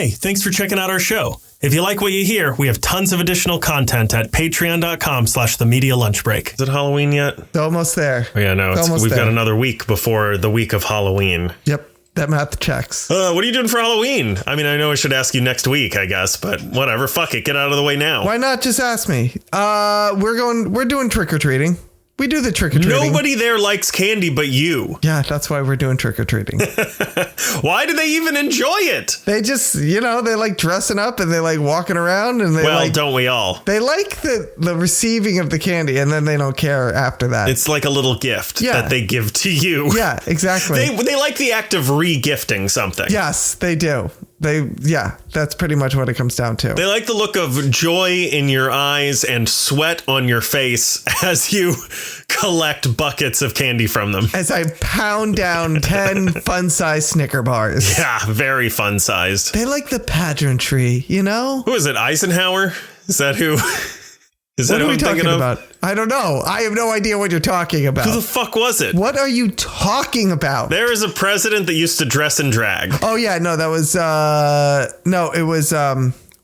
Hey, thanks for checking out our show. If you like what you hear, we have tons of additional content at patreon.com/themedialunchbreak. Is it Halloween yet? It's almost there. Oh, yeah, no, we've got another week before the week of Halloween. Yep. That math checks. What are you doing for Halloween? I mean, I know I should ask you next week, I guess, but whatever. Fuck it. Get out of the way now. Why not just ask me? We're doing trick-or-treating. We do the trick-or-treating. Nobody there likes candy but you. Yeah, that's why we're doing trick-or-treating. Why do they even enjoy it? They just, they like dressing up and they like walking around and don't we all? They like the receiving of the candy and then they don't care after that. It's like a little gift that they give to you. Yeah, exactly. They like the act of re-gifting something. Yes, they do. That's pretty much what it comes down to. They like the look of joy in your eyes and sweat on your face as you collect buckets of candy from them. As I pound down 10 fun-sized Snicker bars. Yeah, very fun-sized. They like the pageantry, Who is it, Eisenhower? Is that who? Is that what who are we I'm talking thinking about? I don't know. I have no idea what you're talking about. Who the fuck was it? What are you talking about? There is a president that used to dress in drag. Oh, yeah. No, that was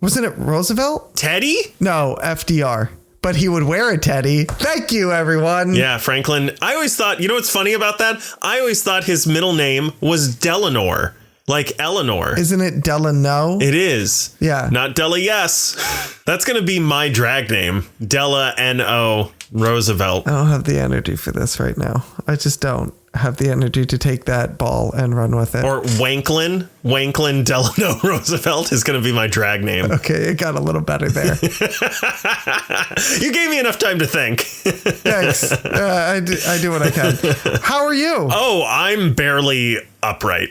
wasn't it Roosevelt? Teddy? No, FDR. But he would wear a teddy. Thank you, everyone. Yeah, Franklin. I always thought, what's funny about that? I always thought his middle name was Delano. Like Eleanor. Isn't it Delano? It is. Yeah. Not Della Yes. That's going to be my drag name. Della N.O. Roosevelt. I don't have the energy for this right now. I just don't have the energy to take that ball and run with it. Or Wanklin. Wanklin Delano Roosevelt is going to be my drag name. Okay, it got a little better there. You gave me enough time to think. Thanks. I do what I can. How are you? Oh, I'm barely upright.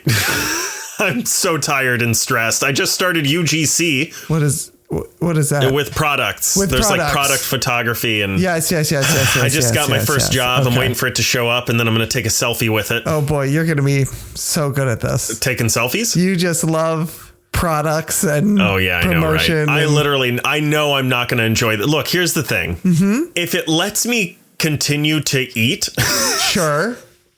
I'm so tired and stressed. I just started UGC. What is that? With products. There's products. like product photography and yes. I just got my first job. Okay. I'm waiting for it to show up and then I'm going to take a selfie with it. Oh boy, you're going to be so good at this. Taking selfies? You just love products and I promotion. know, right? I know I'm not going to enjoy that. Look, here's the thing. Mm-hmm. If it lets me continue to eat. Sure.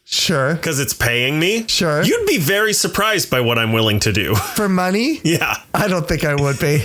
Because it's paying me. Sure. You'd be very surprised by what I'm willing to do. For money? Yeah. I don't think I would be.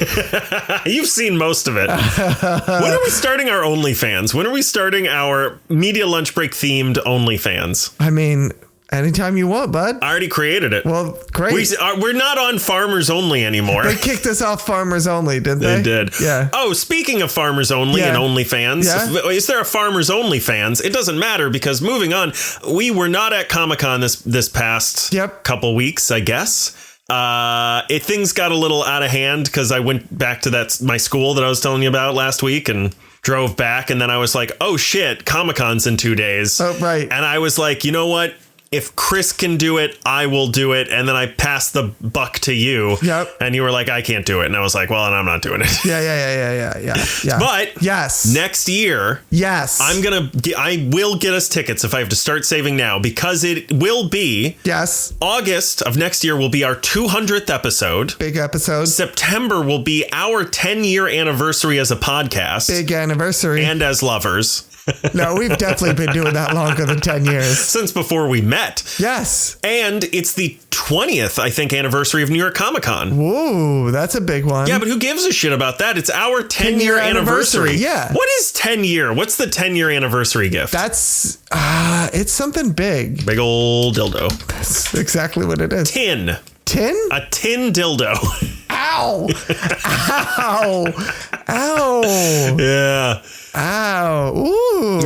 You've seen most of it. When are we starting our OnlyFans? When are we starting our Media Lunch Break themed OnlyFans? I mean, anytime you want, bud. I already created it. Well, great. We're not on Farmers Only anymore. They kicked us off Farmers Only, didn't they? They did. Yeah. Oh, speaking of Farmers Only and OnlyFans, is there a Farmers Only fans? It doesn't matter because moving on, we were not at Comic-Con this past couple weeks, I guess. Things got a little out of hand because I went back to my school that I was telling you about last week and drove back. And then I was like, oh, shit, Comic-Con's in 2 days. Oh, right. And I was like, you know what? If Chris can do it, I will do it. And then I passed the buck to you. Yep. And you were like, I can't do it. And I was like, well, and I'm not doing it. Yeah. But next year, I will get us tickets if I have to start saving now, because it will be August of next year will be our 200th episode. Big episode. September will be our 10-year anniversary as a podcast. Big anniversary. And as lovers. No, we've definitely been doing that longer than 10 years. Since before we met. Yes. And it's the 20th, I think, anniversary of New York Comic Con. Whoa, that's a big one. Yeah, but who gives a shit about that? It's our 10-year anniversary. Yeah. What is 10 year? What's the 10-year anniversary gift? That's, it's something big. Big old dildo. That's exactly what it is. Tin? A tin dildo. Ow. Ow. Yeah. Ow. Ooh.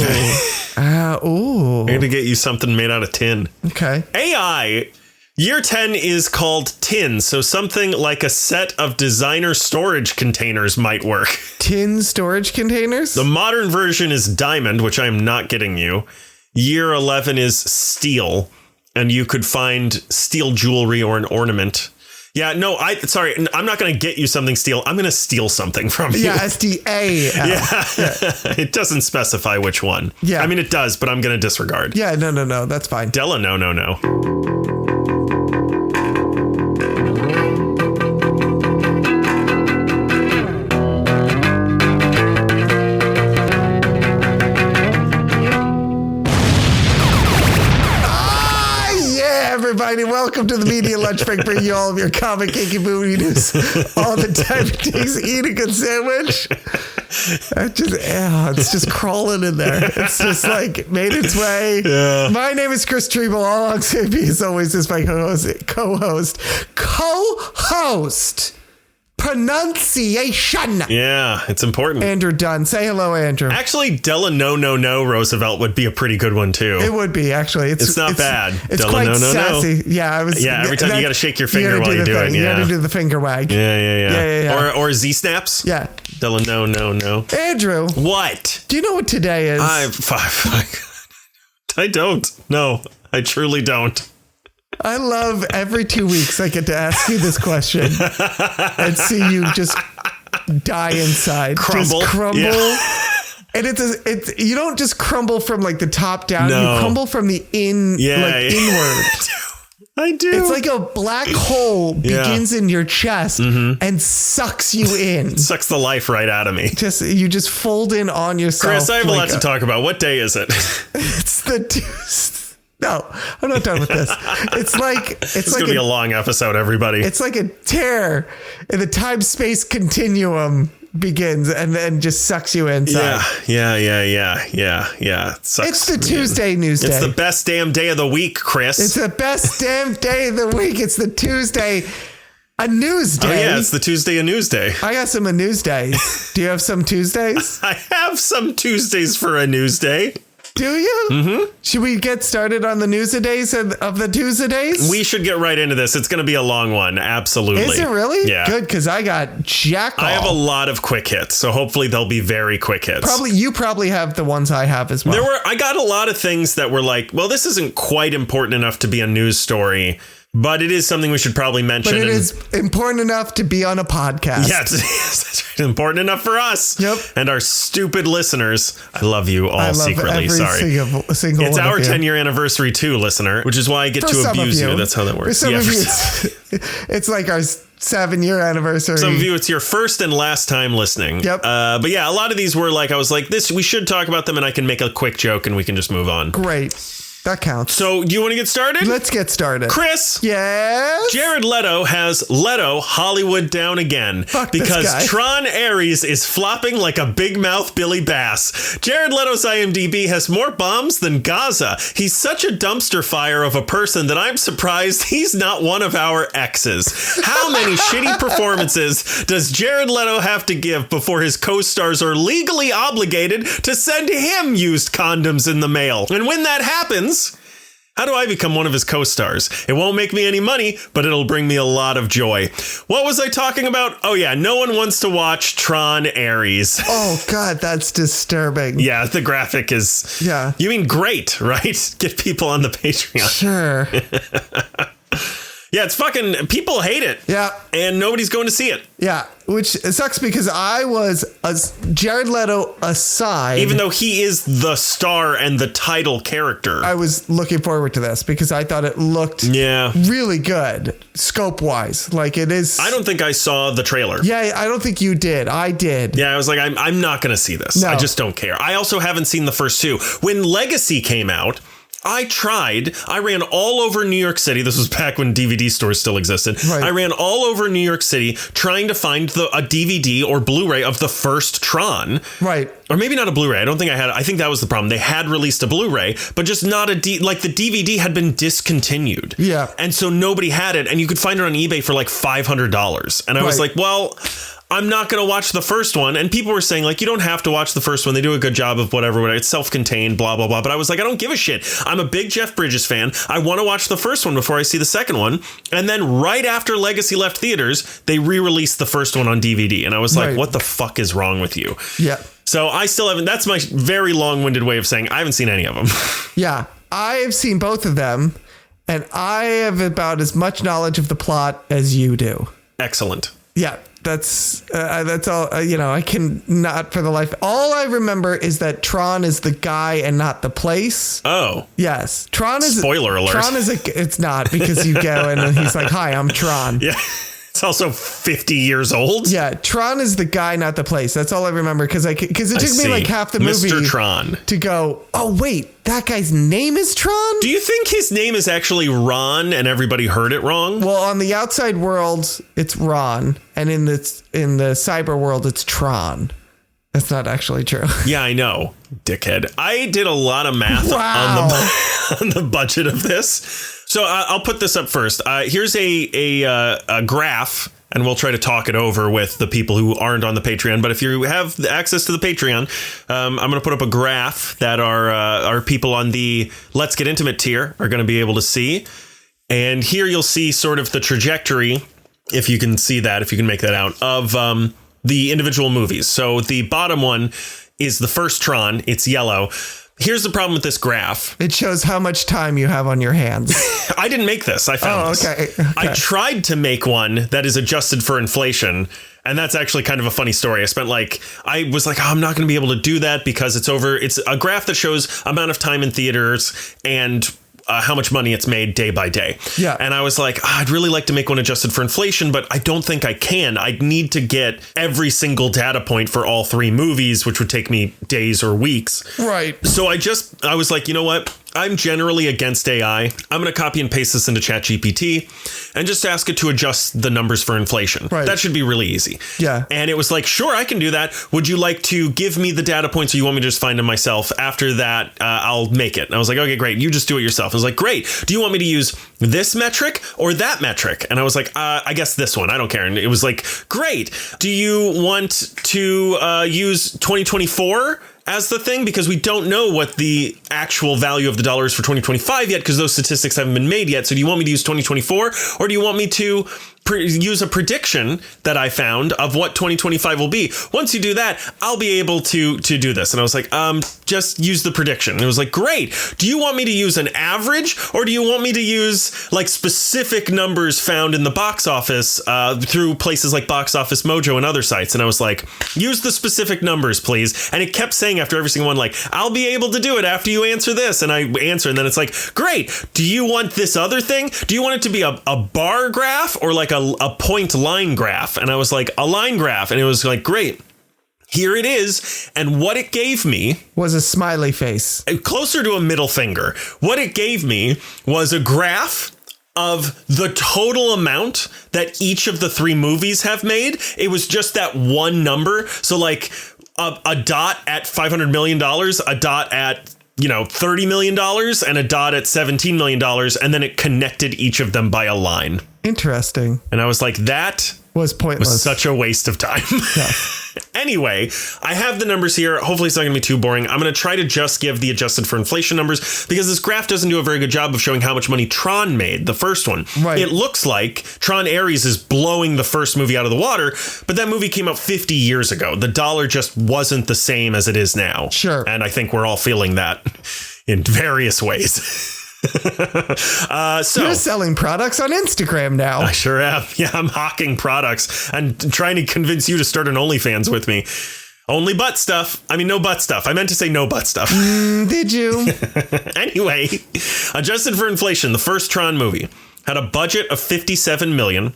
Ooh. I'm going to get you something made out of tin. Okay. AI. Year 10 is called tin, so something like a set of designer storage containers might work. Tin storage containers? The modern version is diamond, which I'm not getting you. Year 11 is steel, and you could find steel jewelry or an ornament. Yeah, no, I'm not going to get you something steel. I'm going to steal something from you. Yeah, SDA. Yeah. It doesn't specify which one. Yeah. I mean, it does, but I'm going to disregard. Yeah, no. That's fine. Della, no. Everybody, welcome to the Media lunch break, bring you all of your comic, geeky movie news all the time. It takes eat a good sandwich. It's just crawling in there. It's just like made its way. Yeah. My name is Chris Treble. Alongside me, as always, is my co-host. Pronunciation. Yeah, it's important. Andrew Dunn. Say hello, Andrew. Actually, Della No Roosevelt would be a pretty good one too. It would be, actually. It's not bad. It's Della quite sassy. Yeah, every time you got to shake your finger while you do it. You got to do the finger wag. Yeah. Or Z snaps. Yeah. Della No. Andrew. What? Do you know what today is? I don't. No, I truly don't. I love every 2 weeks I get to ask you this question and see you just die inside. Crumble. Just crumble. Yeah. And it's you don't just crumble from like the top down. No. You crumble from the inward. I do. It's like a black hole begins in your chest and sucks you in. Sucks the life right out of me. You just fold in on yourself. Chris, I have a lot to talk about. What day is it? It's the Tuesday. No, I'm not done with this. It's like gonna be a long episode, everybody. It's like a tear in the time-space continuum begins and then just sucks you inside. Yeah. It's the Tuesday news day. It's the best damn day of the week, Chris. It's the best damn day of the week. It's the Tuesday. A news day. Oh, yeah, it's the Tuesday a news day. I got some news days. Do you have some Tuesdays? I have some Tuesdays for a news day. Do you? Mm-hmm. Should we get started on the news days of the Tuesday days? We should get right into this. It's going to be a long one. Absolutely. Is it really? Yeah. Good, because I got jack all. I have a lot of quick hits, so hopefully they'll be very quick hits. You probably have the ones I have as well. I got a lot of things that were like, well, this isn't quite important enough to be a news story, but it is something we should probably mention. But it is important enough to be on a podcast. Yes, that's right. Important enough for us. Yep. And our stupid listeners. I love you all secretly. Sorry. Single it's our 10-year anniversary too, listener, which is why I get to abuse you. That's how that works. For some of you, it's like our 7-year anniversary. Some of you, it's your first and last time listening. Yep. But yeah, a lot of these were like, I was like, we should talk about them and I can make a quick joke and we can just move on. Great. That counts. So, do you want to get started? Let's get started. Chris. Yes? Jared Leto has Leto Hollywood down again. Fuck because this guy. TRON ARES is flopping like a big mouth Billy Bass. Jared Leto's IMDb has more bombs than Gaza. He's such a dumpster fire of a person that I'm surprised he's not one of our exes. How many shitty performances does Jared Leto have to give before his co-stars are legally obligated to send him used condoms in the mail? And when that happens, how do I become one of his co-stars? It won't make me any money, but it'll bring me a lot of joy. What was I talking about? Oh, yeah. No one wants to watch TRON ARES. Oh, God, that's disturbing. Yeah, the graphic is... Yeah. You mean great, right? Get people on the Patreon. Sure. Yeah, it's fucking... People hate it. Yeah. And nobody's going to see it. Yeah, which sucks because I was Jared Leto aside. Even though he is the star and the title character. I was looking forward to this because I thought it looked really good scope wise. Like it is. I don't think I saw the trailer. Yeah, I don't think you did. I did. Yeah, I was like, I'm not going to see this. No. I just don't care. I also haven't seen the first two. When Legacy came out, I ran all over New York City. This was back when DVD stores still existed. Right. I ran all over New York City trying to find a DVD or Blu-ray of the first TRON. Right. Or maybe not a Blu-ray. I think that was the problem. They had released a Blu-ray, but just not the DVD had been discontinued. Yeah. And so nobody had it. And you could find it on eBay for like $500. And I was like, well, I'm not going to watch the first one. And people were saying, like, you don't have to watch the first one. They do a good job of whatever. It's self-contained, blah, blah, blah. But I was like, I don't give a shit. I'm a big Jeff Bridges fan. I want to watch the first one before I see the second one. And then right after Legacy left theaters, they re-released the first one on DVD. And I was like, what the fuck is wrong with you? Yeah. So I still haven't. That's my very long-winded way of saying I haven't seen any of them. Yeah. I have seen both of them. And I have about as much knowledge of the plot as you do. Excellent. Yeah. That's all, I can not for the life. All I remember is that TRON is the guy and not the place. Oh, yes. TRON is spoiler alert. TRON is it's not because you go and he's like, hi, I'm TRON. Yeah. It's also 50 years old. Yeah, Tron is the guy, not the place. That's all I remember because it took me like half the movie Mr. Tron to go, oh, wait, that guy's name is Tron? Do you think his name is actually Ron and everybody heard it wrong? Well, on the outside world, it's Ron. And in the cyber world, it's Tron. That's not actually true. Yeah, I know, dickhead. I did a lot of math on the budget of this. So I'll put this up first. Here's a graph, and we'll try to talk it over with the people who aren't on the Patreon. But if you have access to the Patreon, I'm going to put up a graph that our people on the Let's Get Intimate tier are going to be able to see. And here you'll see sort of the trajectory, if you can see that, if you can make that out, of the individual movies. So the bottom one is the first Tron. It's yellow. Here's the problem with this graph. It shows how much time you have on your hands. I didn't make this. I found this. Okay. I tried to make one that is adjusted for inflation. And that's actually kind of a funny story. I was like, I'm not going to be able to do that because it's a graph that shows amount of time in theaters and how much money it's made day by day. Yeah. And I was like, I'd really like to make one adjusted for inflation, but I don't think I can. I'd need to get every single data point for all three movies, which would take me days or weeks. Right. So I was like, you know what? I'm generally against AI. I'm going to copy and paste this into ChatGPT and just ask it to adjust the numbers for inflation. Right. That should be really easy. Yeah. And it was like, sure, I can do that. Would you like to give me the data points or you want me to just find them myself? After that, I'll make it. And I was like, okay, great. You just do it yourself. I was like, great. Do you want me to use this metric or that metric? And I was like, I guess this one. I don't care. And it was like, great. Do you want to use 2024 as the thing? Because we don't know what the actual value of the dollar is for 2025 yet, because those statistics haven't been made yet. So do you want me to use 2024 or do you want me to use a prediction that I found of what 2025 will be? Once you do that, I'll be able to do this. And I was like, just use the prediction. And it was like, great. Do you want me to use an average or do you want me to use like specific numbers found in the box office through places like Box Office Mojo and other sites? And I was like, use the specific numbers, please. And it kept saying after every single one, like, I'll be able to do it after you answer this. And I answer. And then it's like, great. Do you want this other thing? Do you want it to be a bar graph or like a point line graph? And I was like, a line graph. And it was like, great. Here it is. And what it gave me was a smiley face. Closer to a middle finger. What it gave me was a graph of the total amount that each of the three movies have made. It was just that one number. So like a dot at $500 million, a dot at $30 million and a dot at $17 million. And then it connected each of them by a line. Interesting. And I was like, that was pointless. Was such a waste of time. Yeah. Anyway, I have the numbers here. Hopefully it's not going to be too boring. I'm going to try to just give the adjusted for inflation numbers because this graph doesn't do a very good job of showing how much money Tron made, the first one. Right. It looks like Tron ARES is blowing the first movie out of the water, but that movie came out 50 years ago. The dollar just wasn't the same as it is now. Sure. And I think we're all feeling that in various ways. So you're selling products on Instagram now. I sure am. Yeah, I'm hawking products and trying to convince you to start an OnlyFans with me. Only butt stuff. I mean, no butt stuff. I meant to say no butt stuff. Did you? Anyway, adjusted for inflation, the first Tron movie had a budget of $57 million.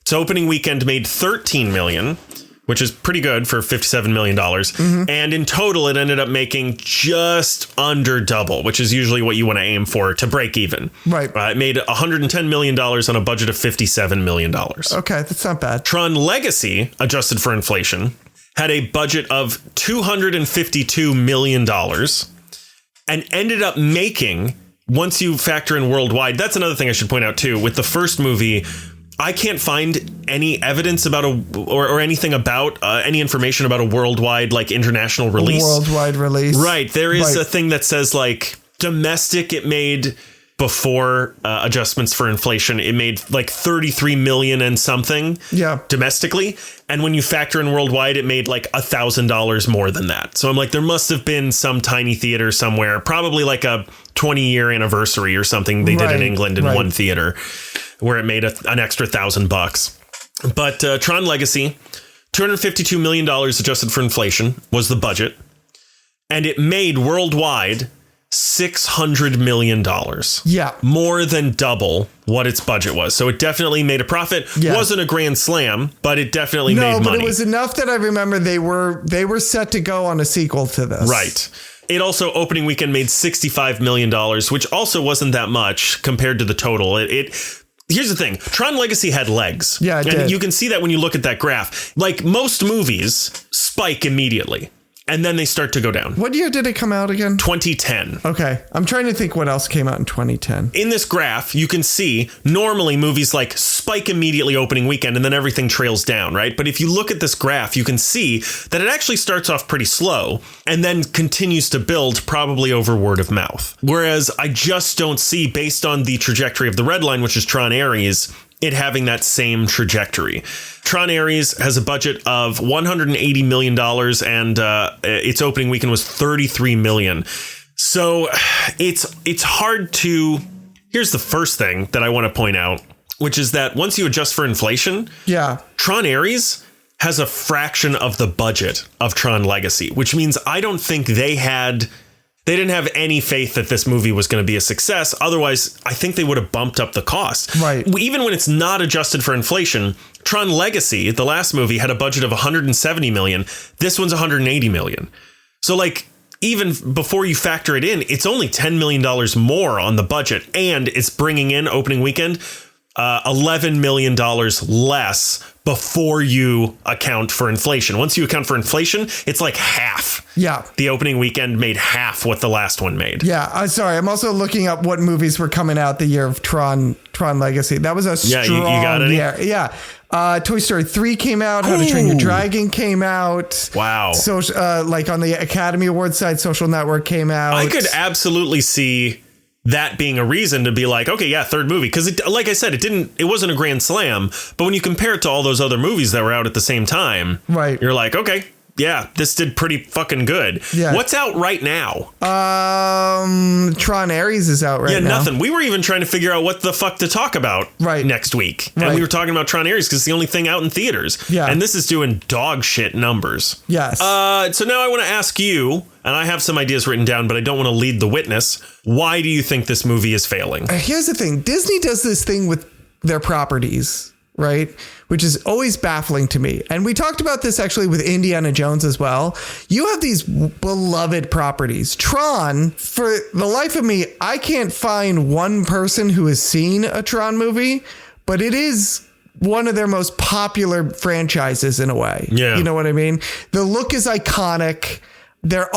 Its opening weekend made $13 million, which is pretty good for $57 million. Mm-hmm. And in total, it ended up making just under double, which is usually what you want to aim for to break even. Right. It made $110 million on a budget of $57 million. Okay, that's not bad. Tron Legacy, adjusted for inflation, had a budget of $252 million and ended up making, once you factor in worldwide, that's another thing I should point out, too. With the first movie, I can't find any evidence about or anything about any information about a worldwide, like international release. Worldwide release. Right. There is a thing that says like domestic. It made before adjustments for inflation. It made like 33 million and something. Yeah. Domestically. And when you factor in worldwide, it made like $1,000 more than that. So I'm like, there must have been some tiny theater somewhere, probably like a 20-year anniversary or something they did in England in one theater, where it made an extra $1,000. But Tron Legacy, $252 million adjusted for inflation was the budget. And it made worldwide $600 million. Yeah. More than double what its budget was. So it definitely made a profit. Yeah. Wasn't a grand slam, but it definitely made money. No, but it was enough that I remember they were set to go on a sequel to this. Right. It also, opening weekend, made $65 million, which also wasn't that much compared to the total. Here's the thing. Tron Legacy had legs. Yeah, it and did. You can see that when you look at that graph. Like most movies, spike immediately. And then they start to go down. What year did it come out again? 2010. Okay. I'm trying to think what else came out in 2010. In this graph, you can see normally movies like spike immediately opening weekend and then everything trails down, right? But if you look at this graph, you can see that it actually starts off pretty slow and then continues to build probably over word of mouth. Whereas I just don't see, based on the trajectory of the red line, which is Tron ARES, it having that same trajectory. Tron ARES has a budget of $180 million and its opening weekend was $33 million. So it's hard to... Here's the first thing that I want to point out, which is that once you adjust for inflation, Tron ARES has a fraction of the budget of Tron Legacy, which means I don't think they didn't have any faith that this movie was going to be a success. Otherwise, I think they would have bumped up the cost. Right. Even when it's not adjusted for inflation, Tron Legacy, the last movie, had a budget of $170 million. This one's $180 million. So like, even before you factor it in, it's only $10 million more on the budget. And it's bringing in opening weekend $11 million less before you account for inflation. Once you account for inflation, it's like half. Yeah. The opening weekend made half what the last one made. Yeah. Sorry. I'm also looking up what movies were coming out the year of Tron Legacy. That was a strong you got it. year. Yeah. Toy Story 3 came out. How to Train Your Dragon came out. Wow. So, like on the Academy Awards side, Social Network came out. I could absolutely see that being a reason to be like, okay, yeah, third movie. Because like I said, it wasn't a grand slam. But when you compare it to all those other movies that were out at the same time, right, you're like, okay, yeah, this did pretty fucking good. Yeah. What's out right now? Tron ARES is out right now. Yeah, nothing. We were even trying to figure out what the fuck to talk about next week. And we were talking about Tron ARES because it's the only thing out in theaters. Yeah. And this is doing dog shit numbers. Yes. So now I want to ask you, and I have some ideas written down, but I don't want to lead the witness. Why do you think this movie is failing? Here's the thing. Disney does this thing with their properties, right? Which is always baffling to me. And we talked about this actually with Indiana Jones as well. You have these beloved properties. Tron, for the life of me, I can't find one person who has seen a Tron movie, but it is one of their most popular franchises in a way. Yeah. You know what I mean? The look is iconic. There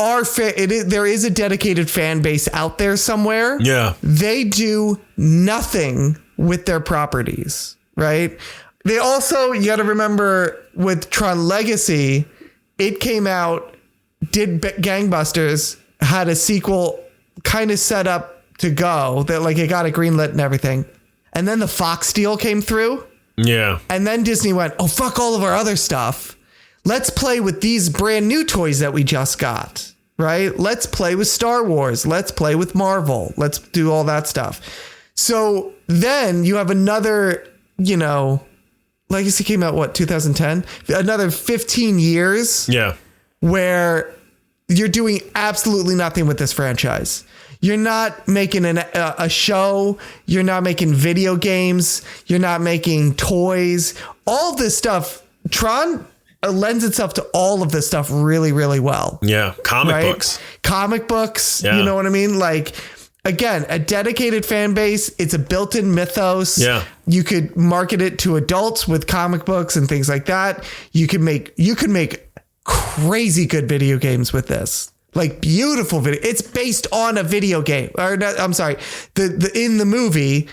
is a dedicated fan base out there somewhere. Yeah. They do nothing with their properties, right? They also, you got to remember with Tron Legacy, it came out, did gangbusters, had a sequel kind of set up to go that like it got a greenlit and everything. And then the Fox deal came through. Yeah. And then Disney went, oh, fuck all of our other stuff. Let's play with these brand new toys that we just got, right? Let's play with Star Wars. Let's play with Marvel. Let's do all that stuff. So then you have another, Legacy came out, 2010? Another 15 years. Yeah. Where you're doing absolutely nothing with this franchise. You're not making a show. You're not making video games. You're not making toys. All this stuff, Tron lends itself to all of this stuff really, really well. Yeah. Comic books. Yeah. You know what I mean? Like, again, a dedicated fan base. It's a built-in mythos. Yeah. You could market it to adults with comic books and things like that. You could make crazy good video games with this. Like beautiful video. It's based on a video game. Or no, I'm sorry. In the movie,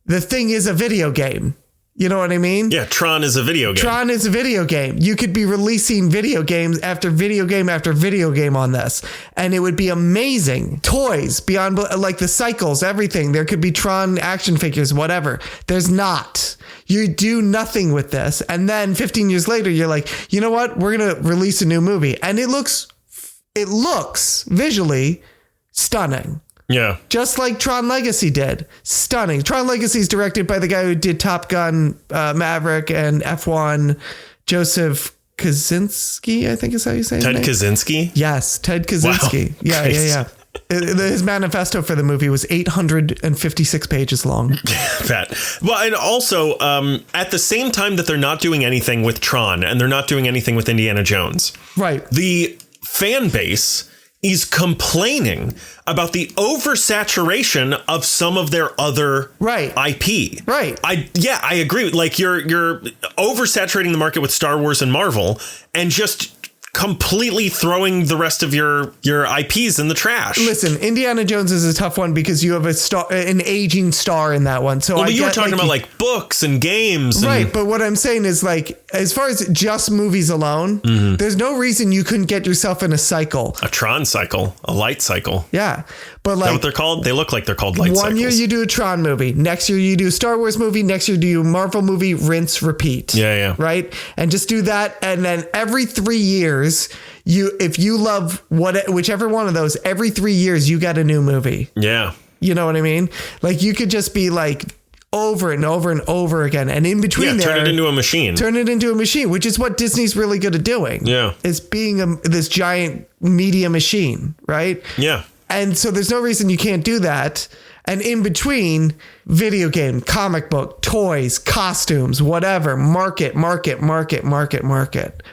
the thing is a video game. You know what I mean? Yeah, Tron is a video game. Tron is a video game. You could be releasing video games after video game after video game on this, and it would be amazing. Toys beyond, like the cycles, everything. There could be Tron action figures, whatever. There's not. You do nothing with this, and then 15 years later, you're like, you know what? We're gonna release a new movie, and it looks visually stunning. Yeah. Just like Tron Legacy did. Stunning. Tron Legacy is directed by the guy who did Top Gun, Maverick, and F1, Joseph Kosinski, I think is how you say his name. Ted Kaczynski? Yes, Ted Kaczynski. Wow. Yeah. His manifesto for the movie was 856 pages long. Well, and also at the same time that they're not doing anything with Tron and they're not doing anything with Indiana Jones. Right. The fan base is complaining about the oversaturation of some of their other IP. Right. I agree. Like you're oversaturating the market with Star Wars and Marvel and just completely throwing the rest of your IPs in the trash. Listen, Indiana Jones is a tough one because you have an aging star in that one. So but you were talking about like books and games. Right. But what I'm saying is like, as far as just movies alone, there's no reason you couldn't get yourself in a cycle. A Tron cycle, a light cycle. Yeah. But like, is that what they're called? They look like they're called light cycles. One year you do a Tron movie. Next year you do a Star Wars movie. Next year you do a Marvel movie. Rinse, repeat. Yeah. Right. And just do that. And then every 3 years, if you love whichever one of those, every 3 years you get a new movie. Yeah. You know what I mean? Like you could just be like over and over and over again. And in between turn it into a machine. Turn it into a machine, which is what Disney's really good at doing. Yeah. Is being this giant media machine, right? Yeah. And so there's no reason you can't do that. And in between, video game, comic book, toys, costumes, whatever, market.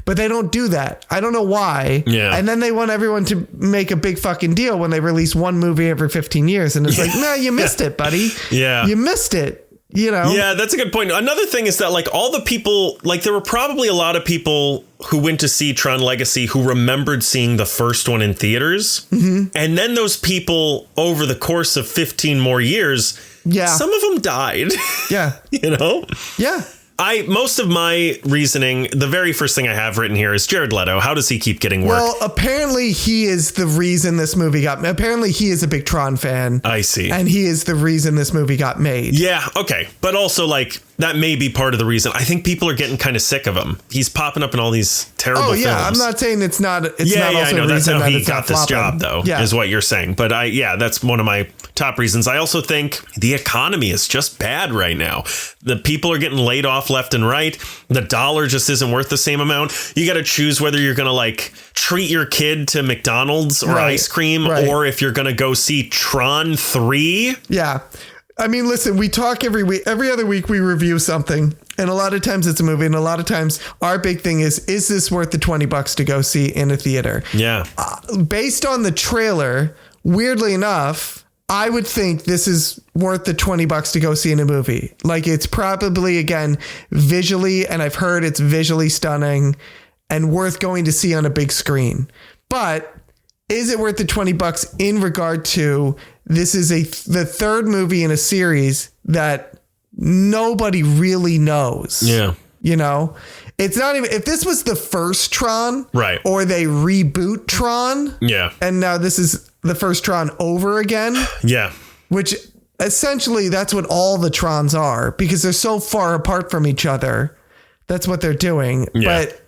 But they don't do that. I don't know why. Yeah. And then they want everyone to make a big fucking deal when they release one movie every 15 years. And it's like, no, you missed it, buddy. Yeah. You missed it. You know? Yeah, that's a good point. Another thing is that like all the people, like there were probably a lot of people who went to see Tron Legacy who remembered seeing the first one in theaters. Mm-hmm. And then those people over the course of 15 more years, some of them died. Yeah. You know? Yeah. Most of my reasoning, the very first thing I have written here is Jared Leto. How does he keep getting work? Well, apparently he is the reason this movie got. Apparently he is a big Tron fan. I see. And he is the reason this movie got made. Yeah. Okay. But also like that may be part of the reason. I think people are getting kind of sick of him. He's popping up in all these terrible films. I'm not saying it's not. It's not also I know. a That's reason how that he it's got this job, though, is what you're saying. But that's one of my top reasons. I also think the economy is just bad right now. The people are getting laid off left and right. The dollar just isn't worth the same amount. You got to choose whether you're going to like treat your kid to McDonald's or ice cream, or if you're going to go see Tron 3. Yeah. I mean, listen, we talk every week, every other week we review something, and a lot of times it's a movie, and a lot of times our big thing is this worth the $20 to go see in a theater? Yeah. Based on the trailer, weirdly enough, I would think this is worth the $20 to go see in a movie. Like it's probably, again, visually, and I've heard it's visually stunning and worth going to see on a big screen. But is it worth the $20 in regard to this is the third movie in a series that nobody really knows? Yeah. You know, it's not even, if this was the first Tron, right, or they reboot Tron. Yeah. And now this is the first Tron over again. Yeah. Which essentially that's what all the Trons are, because they're so far apart from each other. That's what they're doing. Yeah. But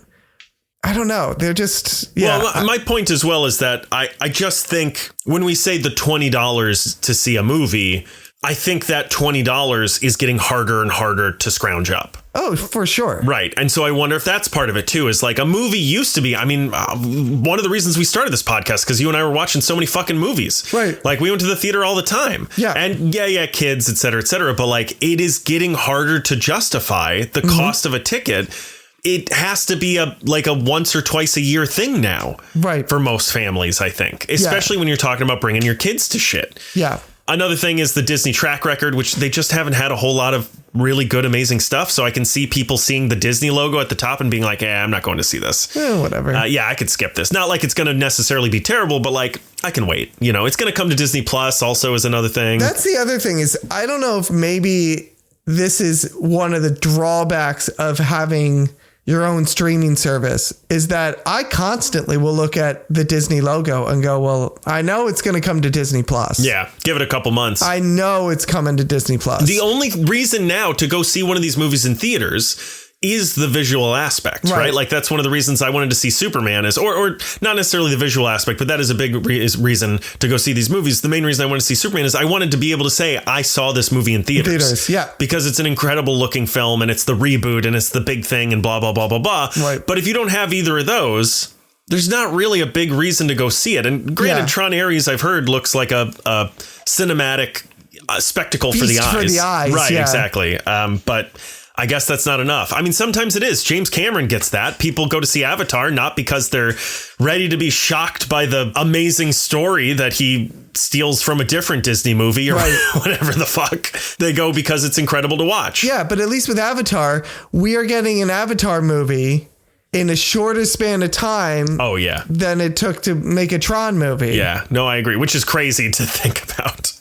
I don't know. They're just, Well, my point as well is that I just think when we say the $20 to see a movie, I think that $20 is getting harder and harder to scrounge up. Oh, for sure. Right. And so I wonder if that's part of it, too, is like a movie used to be. I mean, one of the reasons we started this podcast, because you and I were watching so many fucking movies. Right. Like we went to the theater all the time. Yeah. And kids, et cetera, et cetera. But like it is getting harder to justify the cost of a ticket. It has to be a once or twice a year thing now. Right. For most families, I think, especially when you're talking about bringing your kids to shit. Yeah. Another thing is the Disney track record, which they just haven't had a whole lot of really good, amazing stuff. So I can see people seeing the Disney logo at the top and being like, I'm not going to see this. Whatever. I could skip this. Not like it's going to necessarily be terrible, but like I can wait. You know, it's going to come to Disney Plus also is another thing. That's the other thing is I don't know if maybe this is one of the drawbacks of having your own streaming service, is that I constantly will look at the Disney logo and go, well, I know it's going to come to Disney Plus. Yeah. Give it a couple months. I know it's coming to Disney Plus. The only reason now to go see one of these movies in theaters is the visual aspect, right? Like that's one of the reasons I wanted to see Superman is, or not necessarily the visual aspect, but that is a big reason to go see these movies. The main reason I wanted to see Superman is I wanted to be able to say I saw this movie in theaters. Yeah. Because it's an incredible looking film and it's the reboot and it's the big thing and blah, blah, blah, blah, blah. Right. But if you don't have either of those, there's not really a big reason to go see it. And granted, Tron Ares, I've heard, looks like a cinematic spectacle for the eyes. For the eyes. Right, exactly. But I guess that's not enough. I mean, sometimes it is. James Cameron gets that. People go to see Avatar not because they're ready to be shocked by the amazing story that he steals from a different Disney movie or whatever the fuck. They go because it's incredible to watch. Yeah, but at least with Avatar, we are getting an Avatar movie in a shorter span of time. Oh, yeah. Than it took to make a Tron movie. Yeah, no, I agree, which is crazy to think about.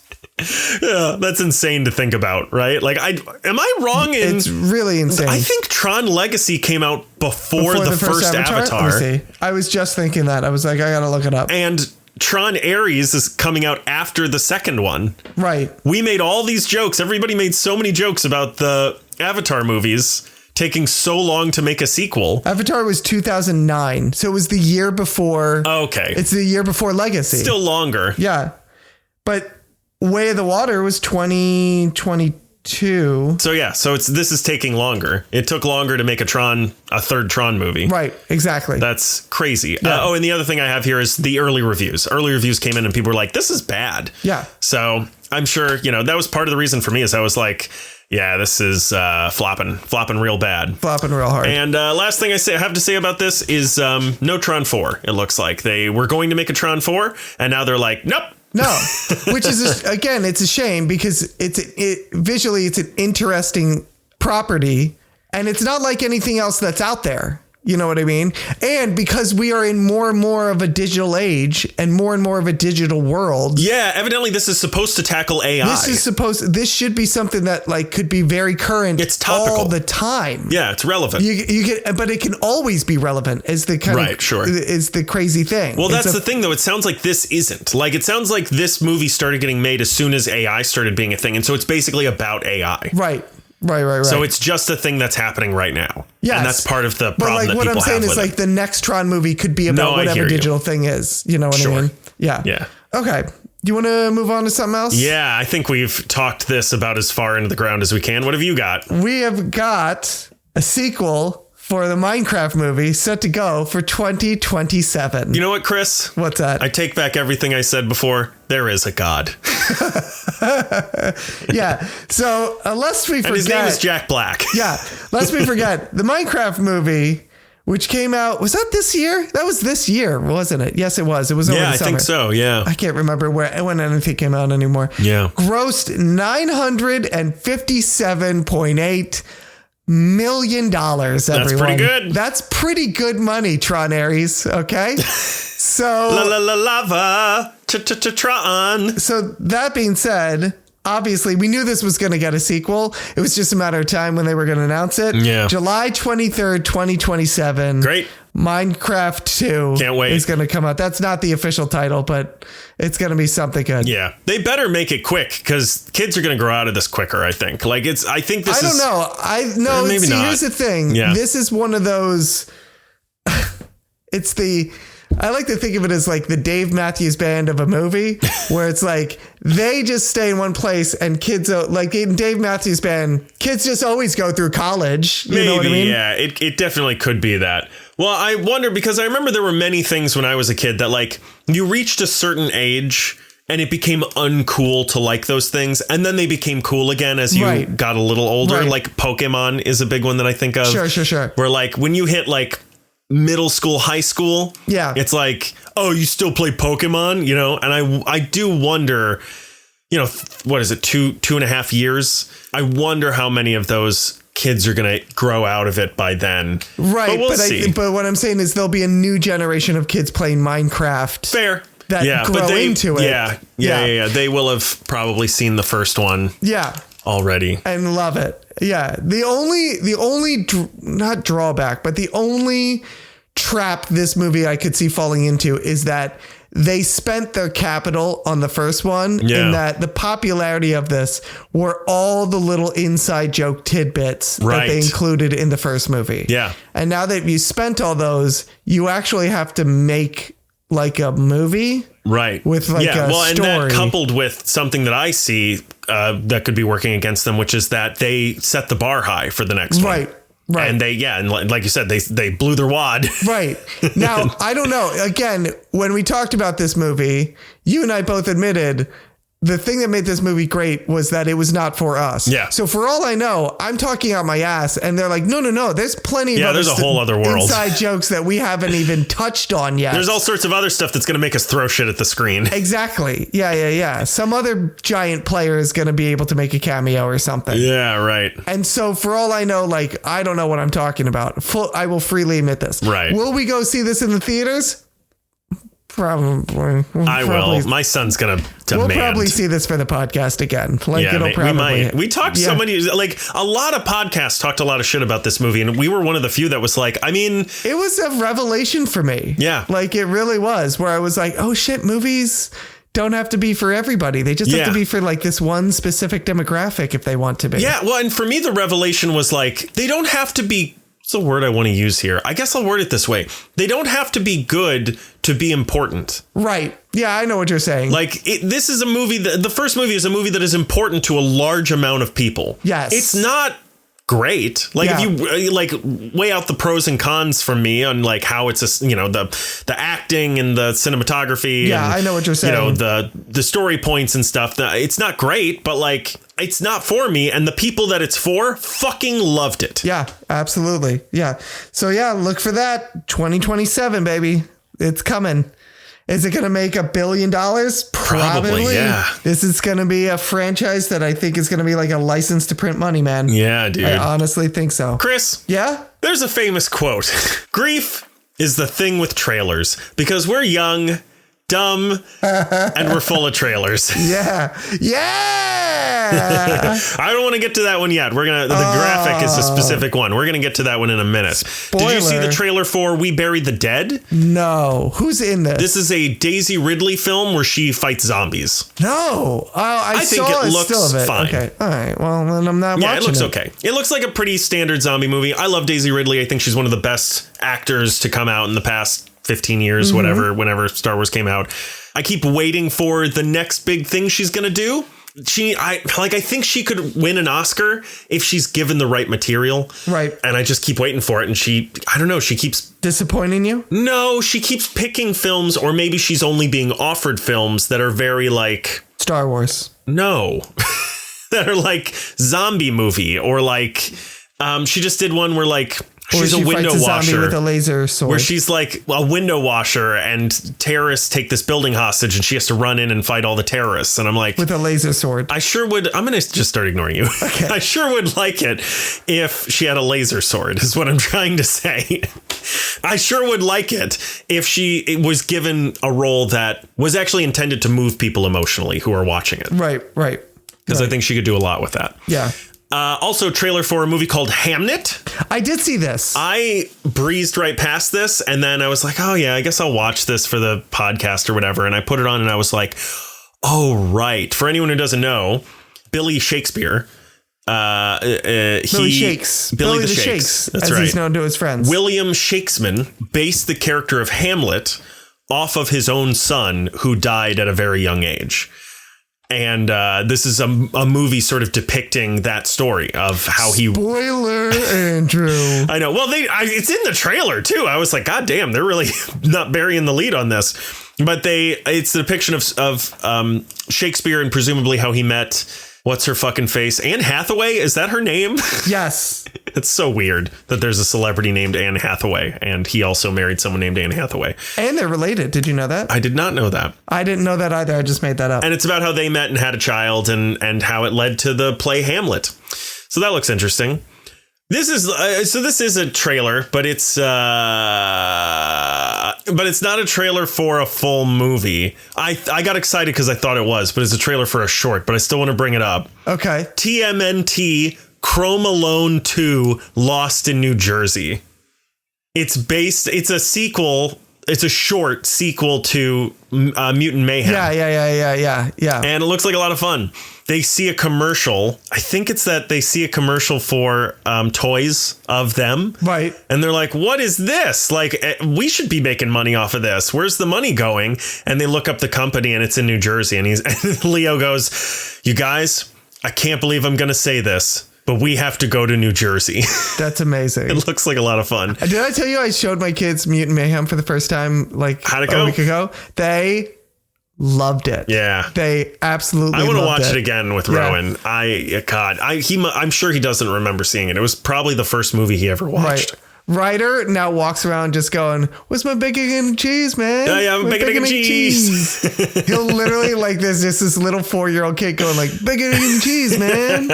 Yeah, that's insane to think about, right? Like, am I wrong? It's really insane. I think Tron Legacy came out before the first Avatar. Let me see. I was just thinking that. I was like, I gotta look it up. And Tron Ares is coming out after the second one. Right. We made all these jokes. Everybody made so many jokes about the Avatar movies taking so long to make a sequel. Avatar was 2009, so it was the year before. Okay. It's the year before Legacy. Still longer. Yeah. But Way of the Water was 2022. So yeah, this is taking longer. It took longer to make a third Tron movie. Right, exactly. That's crazy. Yeah. And the other thing I have here is the early reviews. Early reviews came in and people were like, this is bad. Yeah. So I'm sure, that was part of the reason for me is I was like, yeah, this is flopping real bad. Flopping real hard. And last thing I have to say about this is no Tron 4, it looks like. They were going to make a Tron 4, and now they're like, nope. No, which is, again, it's a shame because visually it's an interesting property and it's not like anything else that's out there. You know what I mean? And because we are in more and more of a digital age and more of a digital world. Yeah, evidently this is supposed to tackle AI. This should be something that like could be very current. It's topical all the time. Yeah, it's relevant. But it can always be relevant is the kind of is the crazy thing. Well, that's the thing though. It sounds like this isn't. Like it sounds like this movie started getting made as soon as AI started being a thing. And so it's basically about AI. Right. So it's just a thing that's happening right now. Yes. And that's part of the problem. But like what I'm saying is like the next Tron movie could be about whatever digital thing is. You know what I mean? Yeah. Yeah. Okay. Do you want to move on to something else? Yeah, I think we've talked this about as far into the ground as we can. What have you got? We have got a sequel for the Minecraft movie set to go for 2027. You know what, Chris? What's that? I take back everything I said before. There is a God. Yeah. So unless we forget. And his name is Jack Black. Yeah. Lest we forget the Minecraft movie, which came out. Was that this year? That was this year, wasn't it? Yes, it was. It was over the summer. I think so. Yeah. I can't remember when anything came out anymore. Yeah. Grossed $957.8 million, everyone. That's pretty good. That's pretty good money, Tron Ares. Okay. So lava Tron. So that being said, obviously we knew this was going to get a sequel. It was just a matter of time when they were going to announce it. Yeah. July 23rd, 2027. Great. Minecraft 2 Can't wait. is going to come out. That's not the official title, but it's going to be something good. Yeah. They better make it quick because kids are going to grow out of this quicker, I think. I don't know. Maybe not. Here's the thing. Yeah. This is one of those. I like to think of it as like the Dave Matthews Band of a movie where it's like they just stay in one place and kids like in Dave Matthews Band, kids just always go through college. You know what I mean? Yeah, it definitely could be that. Well, I wonder because I remember there were many things when I was a kid that like you reached a certain age and it became uncool to like those things. And then they became cool again as you got a little older. Right. Like Pokemon is a big one that I think of. Sure. Where like when you hit like middle school, high school. Yeah. It's like, oh, you still play Pokemon, and I do wonder, what is it? 2.5 years. I wonder how many of those kids are going to grow out of it by then. Right. But we'll see. But what I'm saying is there'll be a new generation of kids playing Minecraft. Fair. That grow into it. Yeah. They will have probably seen the first one. Yeah. Already. And love it. Yeah. The only not drawback, but the only trap this movie I could see falling into is that they spent their capital on the first one in that the popularity of this were all the little inside joke tidbits that they included in the first movie. Yeah. And now that you spent all those, you actually have to make like a movie. Right. With like a story. And that coupled with something that I see that could be working against them, which is that they set the bar high for the next one. Right. And and like you said, they blew their wad. Right. Now, I don't know. Again, when we talked about this movie, you and I both admitted the thing that made this movie great was that it was not for us. Yeah. So for all I know, I'm talking out my ass and they're like, no. There's plenty of there's a whole other world. Inside jokes that we haven't even touched on yet. There's all sorts of other stuff that's going to make us throw shit at the screen. Exactly. Yeah. Some other giant player is going to be able to make a cameo or something. Yeah, right. And so for all I know, like, I don't know what I'm talking about. I will freely admit this. Right. Will we go see this in the theaters? Probably. I will. My son's going to demand. We'll probably see this for the podcast again. Like, it'll probably. We might. We talked so many, like a lot of podcasts talked a lot of shit about this movie. And we were one of the few that was like, I mean. It was a revelation for me. Yeah. Like it really was, where I was like, oh shit, movies don't have to be for everybody. They just have to be for like this one specific demographic if they want to be. Yeah. Well, and for me, the revelation was like, they don't have to be. What's the word I want to use here? I guess I'll word it this way. They don't have to be good to be important. Right. Yeah, I know what you're saying. Like this is a movie that the first movie is a movie that is important to a large amount of people. Yes. It's not great. Like if you like weigh out the pros and cons from me on like how it's the acting and the cinematography. Yeah, and, I know what you're saying. The story points and stuff. It's not great, but like it's not for me. And the people that it's for fucking loved it. Yeah, absolutely. Yeah. So yeah, look for that 2027, baby. It's coming. Is it going to make $1 billion? Probably. Yeah. This is going to be a franchise that I think is going to be like a license to print money, man. Yeah, dude. I honestly think so. Chris. Yeah? There's a famous quote. Grief is the thing with trailers because we're young, dumb, and we're full of trailers. Yeah. I don't want to get to that one yet. The graphic is a specific one. We're going to get to that one in a minute. Spoiler. Did you see the trailer for We Buried the Dead? No. Who's in this? This is a Daisy Ridley film where she fights zombies. No. I think saw it looks still of it. fine. Okay. All right. Well, then I'm not watching it. Yeah, it looks okay. It looks like a pretty standard zombie movie. I love Daisy Ridley. I think she's one of the best actors to come out in the past 15 years, whenever Star Wars came out. I keep waiting for the next big thing she's going to do. I think she could win an Oscar if she's given the right material. Right. And I just keep waiting for it. And she keeps disappointing you. No, she keeps picking films, or maybe she's only being offered films that are very like Star Wars. No, that are like zombie movie, or like she just did one where like she's a window washer with a laser sword, where she's like a window washer and terrorists take this building hostage and she has to run in and fight all the terrorists. And I'm like, with a laser sword. I sure would. I'm going to just start ignoring you. Okay. I sure would like it if she had a laser sword is what I'm trying to say. I sure would like it if she was given a role that was actually intended to move people emotionally who are watching it. Right. Because I think she could do a lot with that. Yeah. Also, trailer for a movie called Hamnet. I did see this. I breezed right past this, and then I was like, oh, yeah, I guess I'll watch this for the podcast or whatever. And I put it on, and I was like, oh, right. For anyone who doesn't know, Billy Shakespeare. Billy Shakes. Billy the Shakes. That's as right. He's known to his friends. William Shakesman based the character of Hamlet off of his own son, who died at a very young age. And this is a movie sort of depicting that story of how he. Spoiler, Andrew. I know. Well, it's in the trailer, too. I was like, God damn, they're really not burying the lead on this. But it's the depiction of Shakespeare and presumably how he met. What's her fucking face? Anne Hathaway? Is that her name? Yes. It's so weird that there's a celebrity named Anne Hathaway, and he also married someone named Anne Hathaway. And they're related. Did you know that? I did not know that. I didn't know that either. I just made that up. And it's about how they met and had a child, and how it led to the play Hamlet. So that looks interesting. This is a trailer, but it's not a trailer for a full movie. I got excited because I thought it was, but it's a trailer for a short, but I still want to bring it up. Okay. TMNT Chrome Alone 2 Lost in New Jersey. It's a sequel. It's a short sequel to Mutant Mayhem. Yeah. And it looks like a lot of fun. They see a commercial. I think it's that they see a commercial for toys of them. Right. And they're like, what is this? Like, we should be making money off of this. Where's the money going? And they look up the company and it's in New Jersey. And Leo goes, you guys, I can't believe I'm going to say this, but we have to go to New Jersey. That's amazing. It looks like a lot of fun. Did I tell you I showed my kids Mutant Mayhem for the first time How'd it go? a week ago? They loved it. Yeah. They absolutely I want to watch it. it again with Rowan. I'm sure he doesn't remember seeing it. It was probably the first movie he ever watched. Right. Ryder now walks around just going, "What's my bacon and cheese, man? Yeah, bacon and cheese." He'll literally like there's just this little 4-year-old kid going like, "Bacon and cheese, man."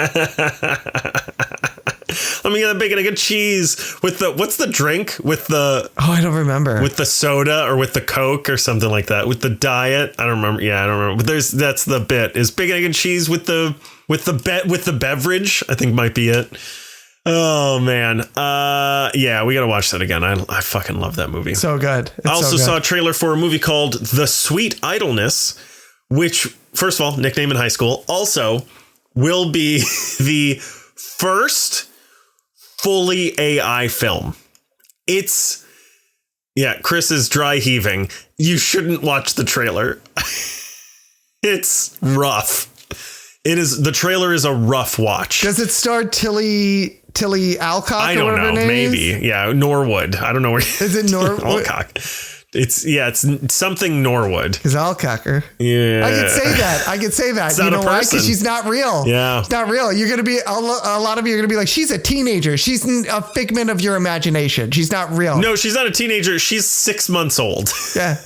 Let me get a bacon and egg cheese with what's the drink with the? Oh, I don't remember. With the soda or with the Coke or something like that. With the diet, I don't remember. Yeah, I don't remember. But that's the bit. Is bacon, egg, and cheese with the beverage? I think might be it. Oh man, yeah, we gotta watch that again. I fucking love that movie. So good. I also saw a trailer for a movie called The Sweet Idleness, which, first of all, nickname in high school, also will be the first fully AI film. Chris is dry heaving. You shouldn't watch the trailer. It's rough. The trailer is a rough watch. Does it star Tilly Alcock? I don't know. Maybe. Yeah. Norwood. I don't know where. Is it Norwood? Alcock. It's something Norwood. Because Alcocker. Yeah. I could say that. It's you not know a why? person. Because she's not real. Yeah. It's not real. You're going to be, a lot of you are going to be like, she's a teenager. She's a figment of your imagination. She's not real. No, she's not a teenager. She's 6 months old. Yeah.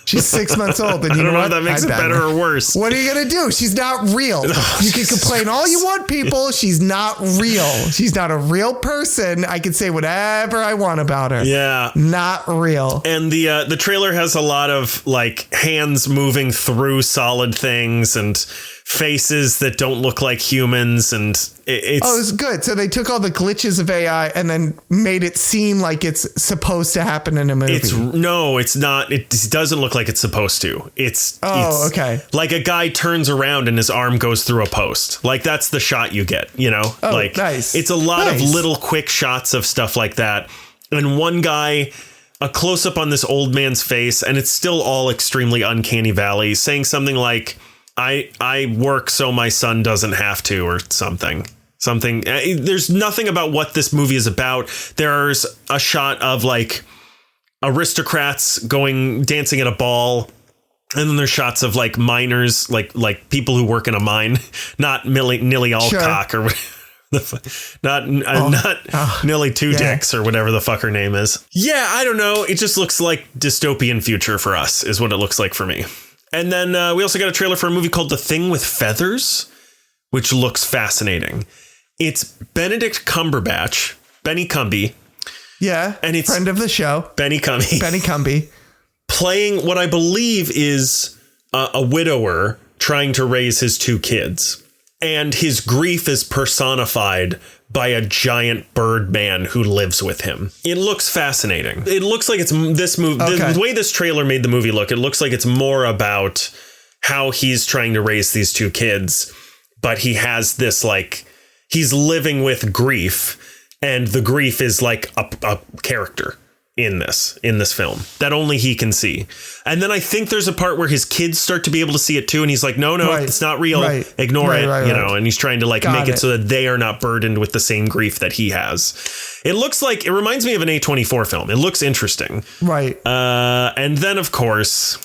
She's 6 months old. And I don't know if that makes it better or worse. What are you going to do? She's not real. You can complain all you want, people. She's not real. She's not a real person. I can say whatever I want about her. Yeah. Not real. And the trailer has a lot of like hands moving through solid things and faces that don't look like humans, and it's good. So they took all the glitches of AI and then made it seem like it's supposed to happen in a movie. It's not. It doesn't look like it's supposed to. It's okay. Like a guy turns around and his arm goes through a post. Like that's the shot you get, like nice. It's a lot of little quick shots of stuff like that. And one guy, a close up on this old man's face, and it's still all extremely uncanny valley, saying something like, I work so my son doesn't have to, or something. There's nothing about what this movie is about. There's a shot of like aristocrats dancing at a ball. And then there's shots of like miners, like people who work in a mine, not Nilly Alcock or not Nilly Two Dicks or whatever the fuck her name is. Yeah, I don't know. It just looks like dystopian future for us is what it looks like for me. And then we also got a trailer for a movie called The Thing with Feathers, which looks fascinating. It's Benedict Cumberbatch, Benny Cumby. Yeah, and it's friend of the show, Benny Cumby, playing what I believe is a widower trying to raise his 2 kids. And his grief is personified by a giant bird man who lives with him. It looks fascinating. It looks like it's this movie. Okay. The way this trailer made the movie look, it looks like it's more about how he's trying to raise these 2 kids. But he has this he's living with grief, and the grief is like a character in this film that only he can see. And then I think there's a part where his kids start to be able to see it too, and he's like, no, it's not real. Ignore it. And he's trying to make it so that they are not burdened with the same grief that he has. It reminds me of an A24 film. It looks interesting. Right. And then of course,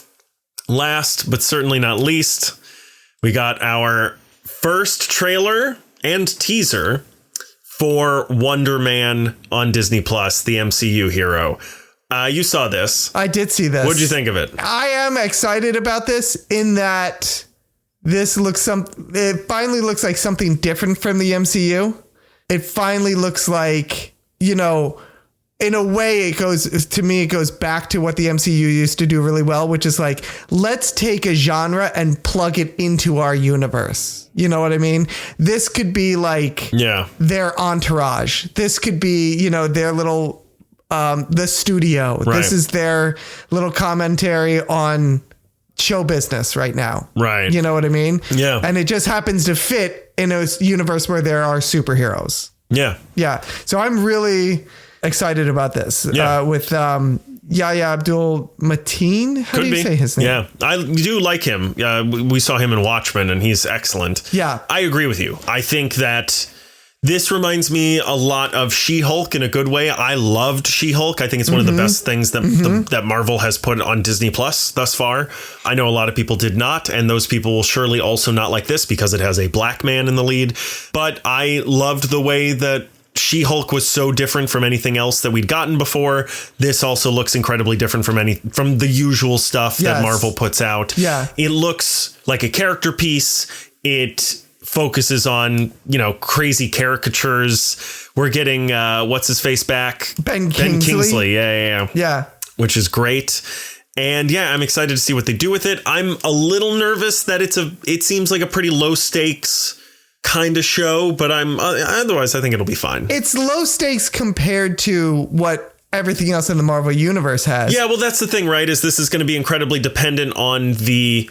last but certainly not least, we got our first trailer and teaser for Wonder Man on Disney Plus, the MCU hero. You saw this. I did see this. What did you think of it? I am excited about this in that it finally looks like something different from the MCU. It finally looks like, in a way, it goes back to what the MCU used to do really well, which is like, let's take a genre and plug it into our universe. You know what I mean? This could be like their Entourage. This could be, their little, the studio. Right. This is their little commentary on show business right now. Right. You know what I mean? Yeah. And it just happens to fit in a universe where there are superheroes. Yeah. Yeah. So I'm really excited about this with Yahya Abdul-Mateen. How do you say his name? Yeah, I do like him. We saw him in Watchmen and he's excellent. Yeah. I agree with you. I think that This reminds me a lot of She-Hulk in a good way. I loved She-Hulk. I think it's one of the best things that that Marvel has put on Disney Plus thus far. I know a lot of people did not, and those people will surely also not like this because it has a black man in the lead. But I loved the way that She-Hulk was so different from anything else that we'd gotten before. This also looks incredibly different from the usual stuff that Marvel puts out. Yeah. It looks like a character piece. It focuses on, crazy caricatures. We're getting what's his face back? Ben Kingsley. Yeah. Which is great. And yeah, I'm excited to see what they do with it. I'm a little nervous that it seems like a pretty low stakes kind of show, but otherwise I think it'll be fine. It's low stakes compared to what everything else in the Marvel universe has. Yeah, well, that's the thing, right? Is this is going to be incredibly dependent on the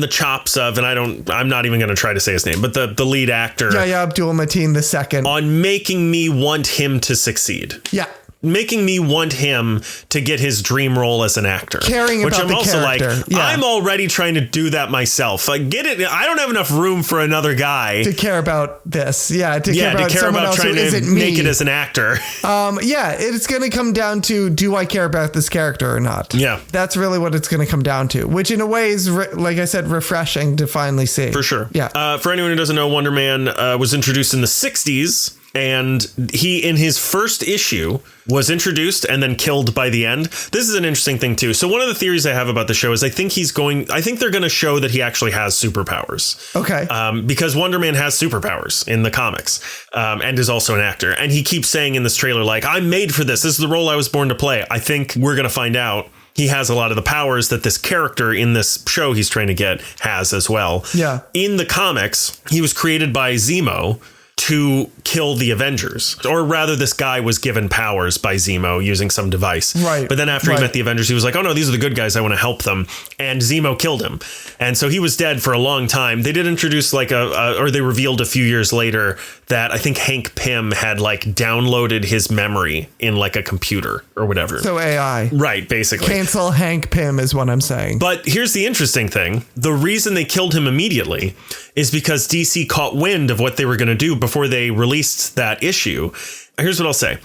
chops of, and I'm not even going to try to say his name, but the lead actor. Yahya Abdul-Mateen II. On making me want him to succeed. Yeah. Making me want him to get his dream role as an actor. Caring about the character. I'm already trying to do that myself. Like, get it? I don't have enough room for another guy to care about this. Yeah, to care about trying to make it as an actor. It's going to come down to, do I care about this character or not? Yeah, that's really what it's going to come down to. Which, in a way, is like I said, refreshing to finally see. For sure. Yeah. For anyone who doesn't know, Wonder Man was introduced in the 60s. And he, in his first issue, was introduced and then killed by the end. This is an interesting thing, too. So one of the theories I have about the show is I think they're going to show that he actually has superpowers. Okay. Because Wonder Man has superpowers in the comics and is also an actor. And he keeps saying in this trailer, like, I'm made for this. This is the role I was born to play. I think we're going to find out he has a lot of the powers that this character in this show he's trying to get has as well. Yeah. In the comics, he was created by Zemo to kill the Avengers, or rather this guy was given powers by Zemo using some device. Right. But then after he met the Avengers, he was like, oh no, these are the good guys. I want to help them. And Zemo killed him. And so he was dead for a long time. They did introduce or they revealed a few years later that I think Hank Pym had downloaded his memory in a computer or whatever. So AI. Right. Basically. Cancel Hank Pym is what I'm saying. But here's the interesting thing. The reason they killed him immediately is because DC caught wind of what they were going to do before they released that issue. Here's what I'll say.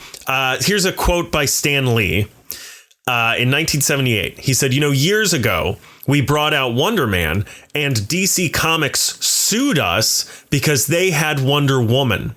Here's a quote by Stan Lee in 1978. He said, years ago, we brought out Wonder Man and DC Comics sued us because they had Wonder Woman.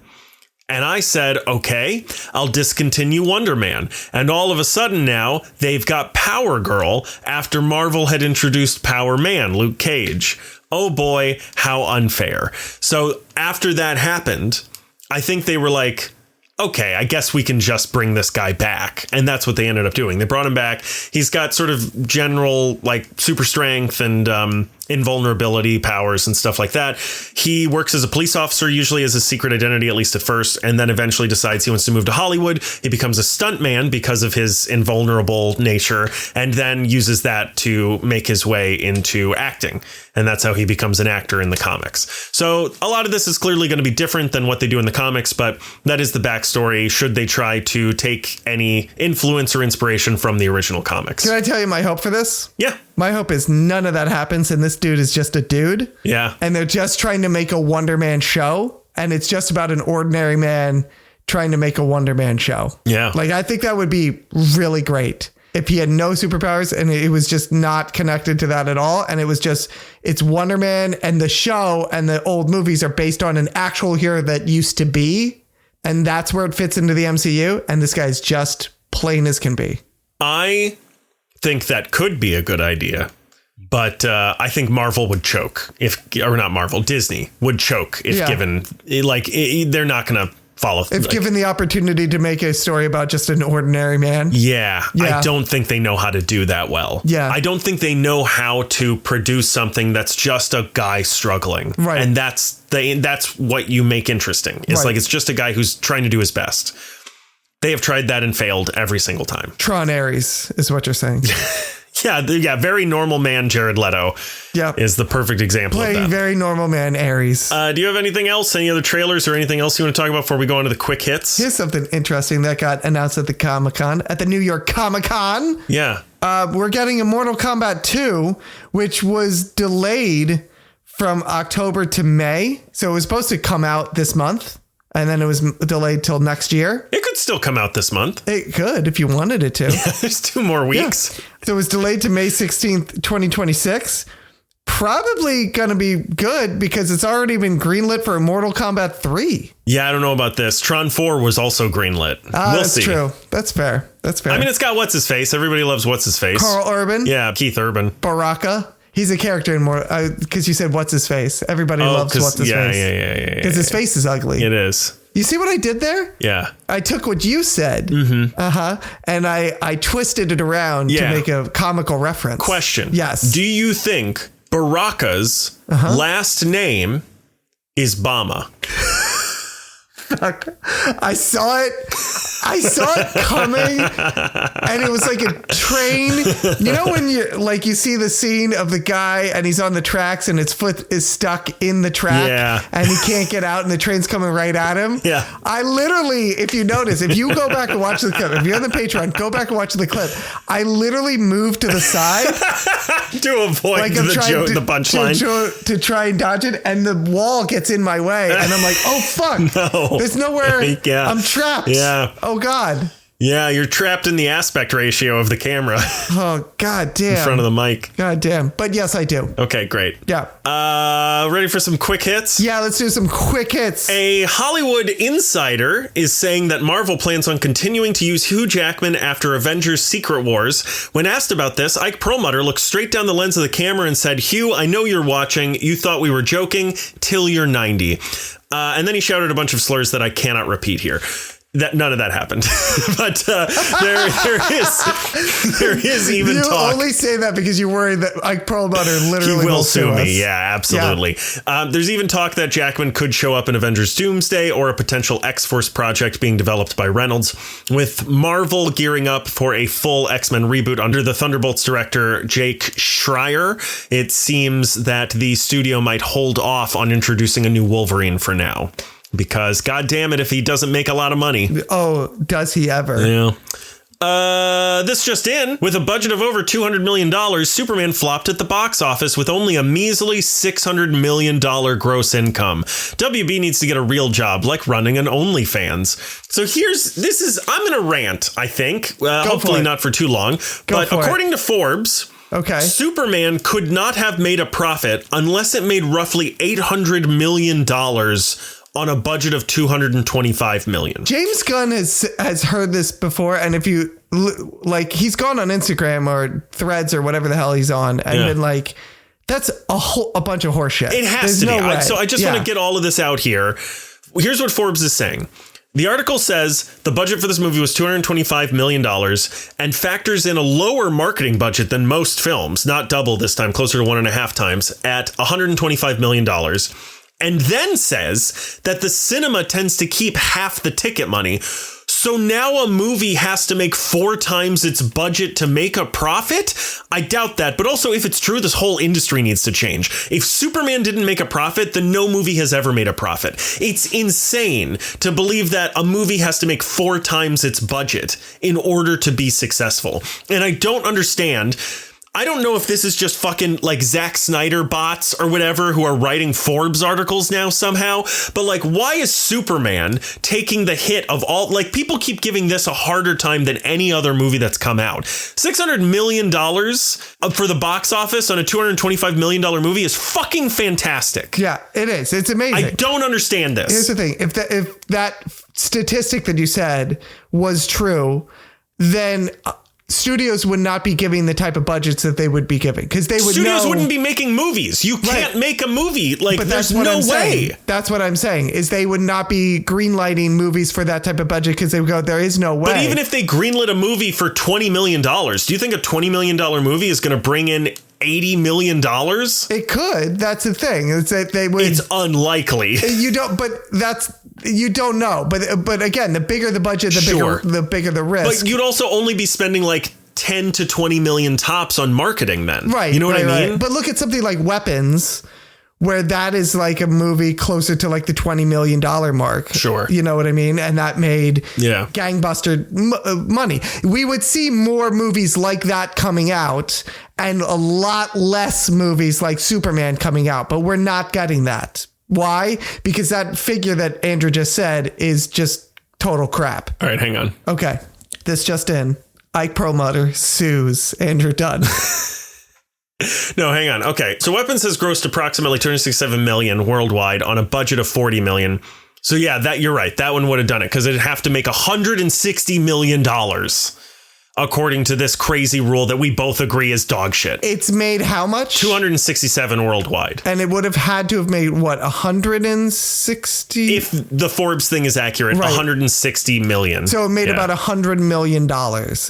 And I said, OK, I'll discontinue Wonder Man. And all of a sudden now they've got Power Girl after Marvel had introduced Power Man, Luke Cage. Oh, boy, how unfair. So after that happened, I think they were like, OK, I guess we can just bring this guy back. And that's what they ended up doing. They brought him back. He's got sort of general super strength and invulnerability powers and stuff like that. He works as a police officer, usually as a secret identity, at least at first, and then eventually decides he wants to move to Hollywood. He becomes a stuntman because of his invulnerable nature, and then uses that to make his way into acting. And that's how he becomes an actor in the comics. So a lot of this is clearly going to be different than what they do in the comics, but that is the backstory should they try to take any influence or inspiration from the original comics. Can I tell you my hope for this? Yeah. My hope is none of that happens and this dude is just a dude. Yeah. And they're just trying to make a Wonder Man show. And it's just about an ordinary man trying to make a Wonder Man show. Yeah. I think that would be really great if he had no superpowers and it was just not connected to that at all. And it was just, it's Wonder Man, and the show and the old movies are based on an actual hero that used to be. And that's where it fits into the MCU. And this guy's just plain as can be. I think that could be a good idea, but I think Marvel would choke Disney would choke if given, they're not going to follow. If given the opportunity to make a story about just an ordinary man. Yeah. I don't think they know how to do that well. Yeah. I don't think they know how to produce something that's just a guy struggling. Right. And that's what you make interesting. It's it's just a guy who's trying to do his best. They have tried that and failed every single time. TRON ARES is what you're saying. Yeah. Very normal man Jared Leto is the perfect example of that. Playing very normal man ARES. Do you have anything else? Any other trailers or anything else you want to talk about before we go into the quick hits? Here's something interesting that got announced at the New York Comic-Con. Yeah. We're getting a Mortal Kombat 2, which was delayed from October to May. So it was supposed to come out this month. and then it was delayed till next year. It could still come out this month. It could if you wanted it to. There's 2 more weeks. Yeah. So it was delayed to May 16th, 2026. Probably going to be good because it's already been greenlit for Mortal Kombat 3. Yeah, I don't know about this. Tron 4 was also greenlit. That's see. True. That's fair. I mean, it's got what's-his-face. Everybody loves what's-his-face. Carl Urban. Yeah, Keith Urban. Baraka. He's a character in more because you said what's-his-face. Everybody loves what's-his-face. Yeah. Because his face is ugly. It is. You see what I did there? Yeah. I took what you said. And I twisted it around to make a comical reference. Question. Yes. Do you think Baraka's last name is Bama? Fuck. I saw it coming, and it was like a train. You know when you see the scene of the guy and he's on the tracks and his foot is stuck in the track and he can't get out and the train's coming right at him. Yeah. I literally, if you notice, if you go back and watch the clip, if you're on the Patreon, go back and watch the clip. I literally moved to the side to avoid the punchline to try and dodge it, and the wall gets in my way, and I'm like, oh fuck. No. There's nowhere. I'm trapped. Yeah. Oh God. Yeah, you're trapped in the aspect ratio of the camera. Oh, God damn. In front of the mic. God damn. But yes, I do. Okay, great. Yeah. Ready for some quick hits? Yeah, let's do some quick hits. A Hollywood insider is saying that Marvel plans on continuing to use Hugh Jackman after Avengers Secret Wars. When asked about this, Ike Perlmutter looked straight down the lens of the camera and said, "Hugh, I know you're watching. You thought we were joking till you're 90. And then he shouted a bunch of slurs that I cannot repeat here. That none of that happened, but there is even talk. You only say that because you worry that Ike Perlmutter literally will sue me. Us. Yeah, absolutely. Yeah. There's even talk that Jackman could show up in Avengers Doomsday or a potential X-Force project being developed by Reynolds, with Marvel gearing up for a full X-Men reboot under the Thunderbolts director Jake Schreier. It seems that the studio might hold off on introducing a new Wolverine for now. Because, God damn it, if he doesn't make a lot of money. Oh, does he ever? Yeah. This just in. With a budget of over $200 million, Superman flopped at the box office with only a measly $600 million gross income. WB needs to get a real job, like running an OnlyFans. So I'm going to rant, I think. Hopefully not for too long. But according to Forbes... Okay. Superman could not have made a profit unless it made roughly $800 million on a budget of $225 million. James Gunn has heard this before, and if you he's gone on Instagram or Threads or whatever the hell he's on, and been like, that's a bunch of horseshit. It has to be. So I just want to get all of this out here. Here's what Forbes is saying. The article says the budget for this movie was $225 million and factors in a lower marketing budget than most films, not double this time, closer to 1.5 times, at $125 million. And then says that the cinema tends to keep half the ticket money. So now a movie has to make 4 times its budget to make a profit? I doubt that. But also, if it's true, this whole industry needs to change. If Superman didn't make a profit, then no movie has ever made a profit. It's insane to believe that a movie has to make 4 times its budget in order to be successful. And I don't understand. I don't know if this is just fucking like Zack Snyder bots or whatever who are writing Forbes articles now somehow. But like, why is Superman taking the hit of all? Like, people keep giving this a harder time than any other movie that's come out. $600 million for the box office on a $225 million movie is fucking fantastic. Yeah, it is. It's amazing. I don't understand this. Here's the thing. If that statistic that you said was true, then studios would not be giving the type of budgets that they would be giving, because they would studios wouldn't be making movies. You can't make a movie like, but there's no way. That's what I'm saying, is they would not be greenlighting movies for that type of budget, because they would go, there is no way. But even if they greenlit a movie for $20 million, do you think a $20 million movie is going to bring in $80 million? It could. That's the thing. It's that they would. It's unlikely. You don't know. But again, the bigger the budget, the bigger the risk. But you'd also only be spending like 10 to 20 million tops on marketing then. Right. You know what I mean? Right. But look at something like Weapons, where that is like a movie closer to like the $20 million mark. Sure. You know what I mean? And that made gangbuster money. We would see more movies like that coming out and a lot less movies like Superman coming out, but we're not getting that. Why? Because that figure that Andrew just said is just total crap. All right, hang on. Okay. This just in. Ike Perlmutter sues Andrew Dunn. No, hang on. Okay. So Weapons has grossed approximately 267 million worldwide on a budget of 40 million. So yeah, that you're right. That one would have done it because it'd have to make $160 million. According to this crazy rule that we both agree is dog shit. It's made how much? 267 worldwide. And it would have had to have made, what, 160? If the Forbes thing is accurate, right. 160 million. So it made about $100 million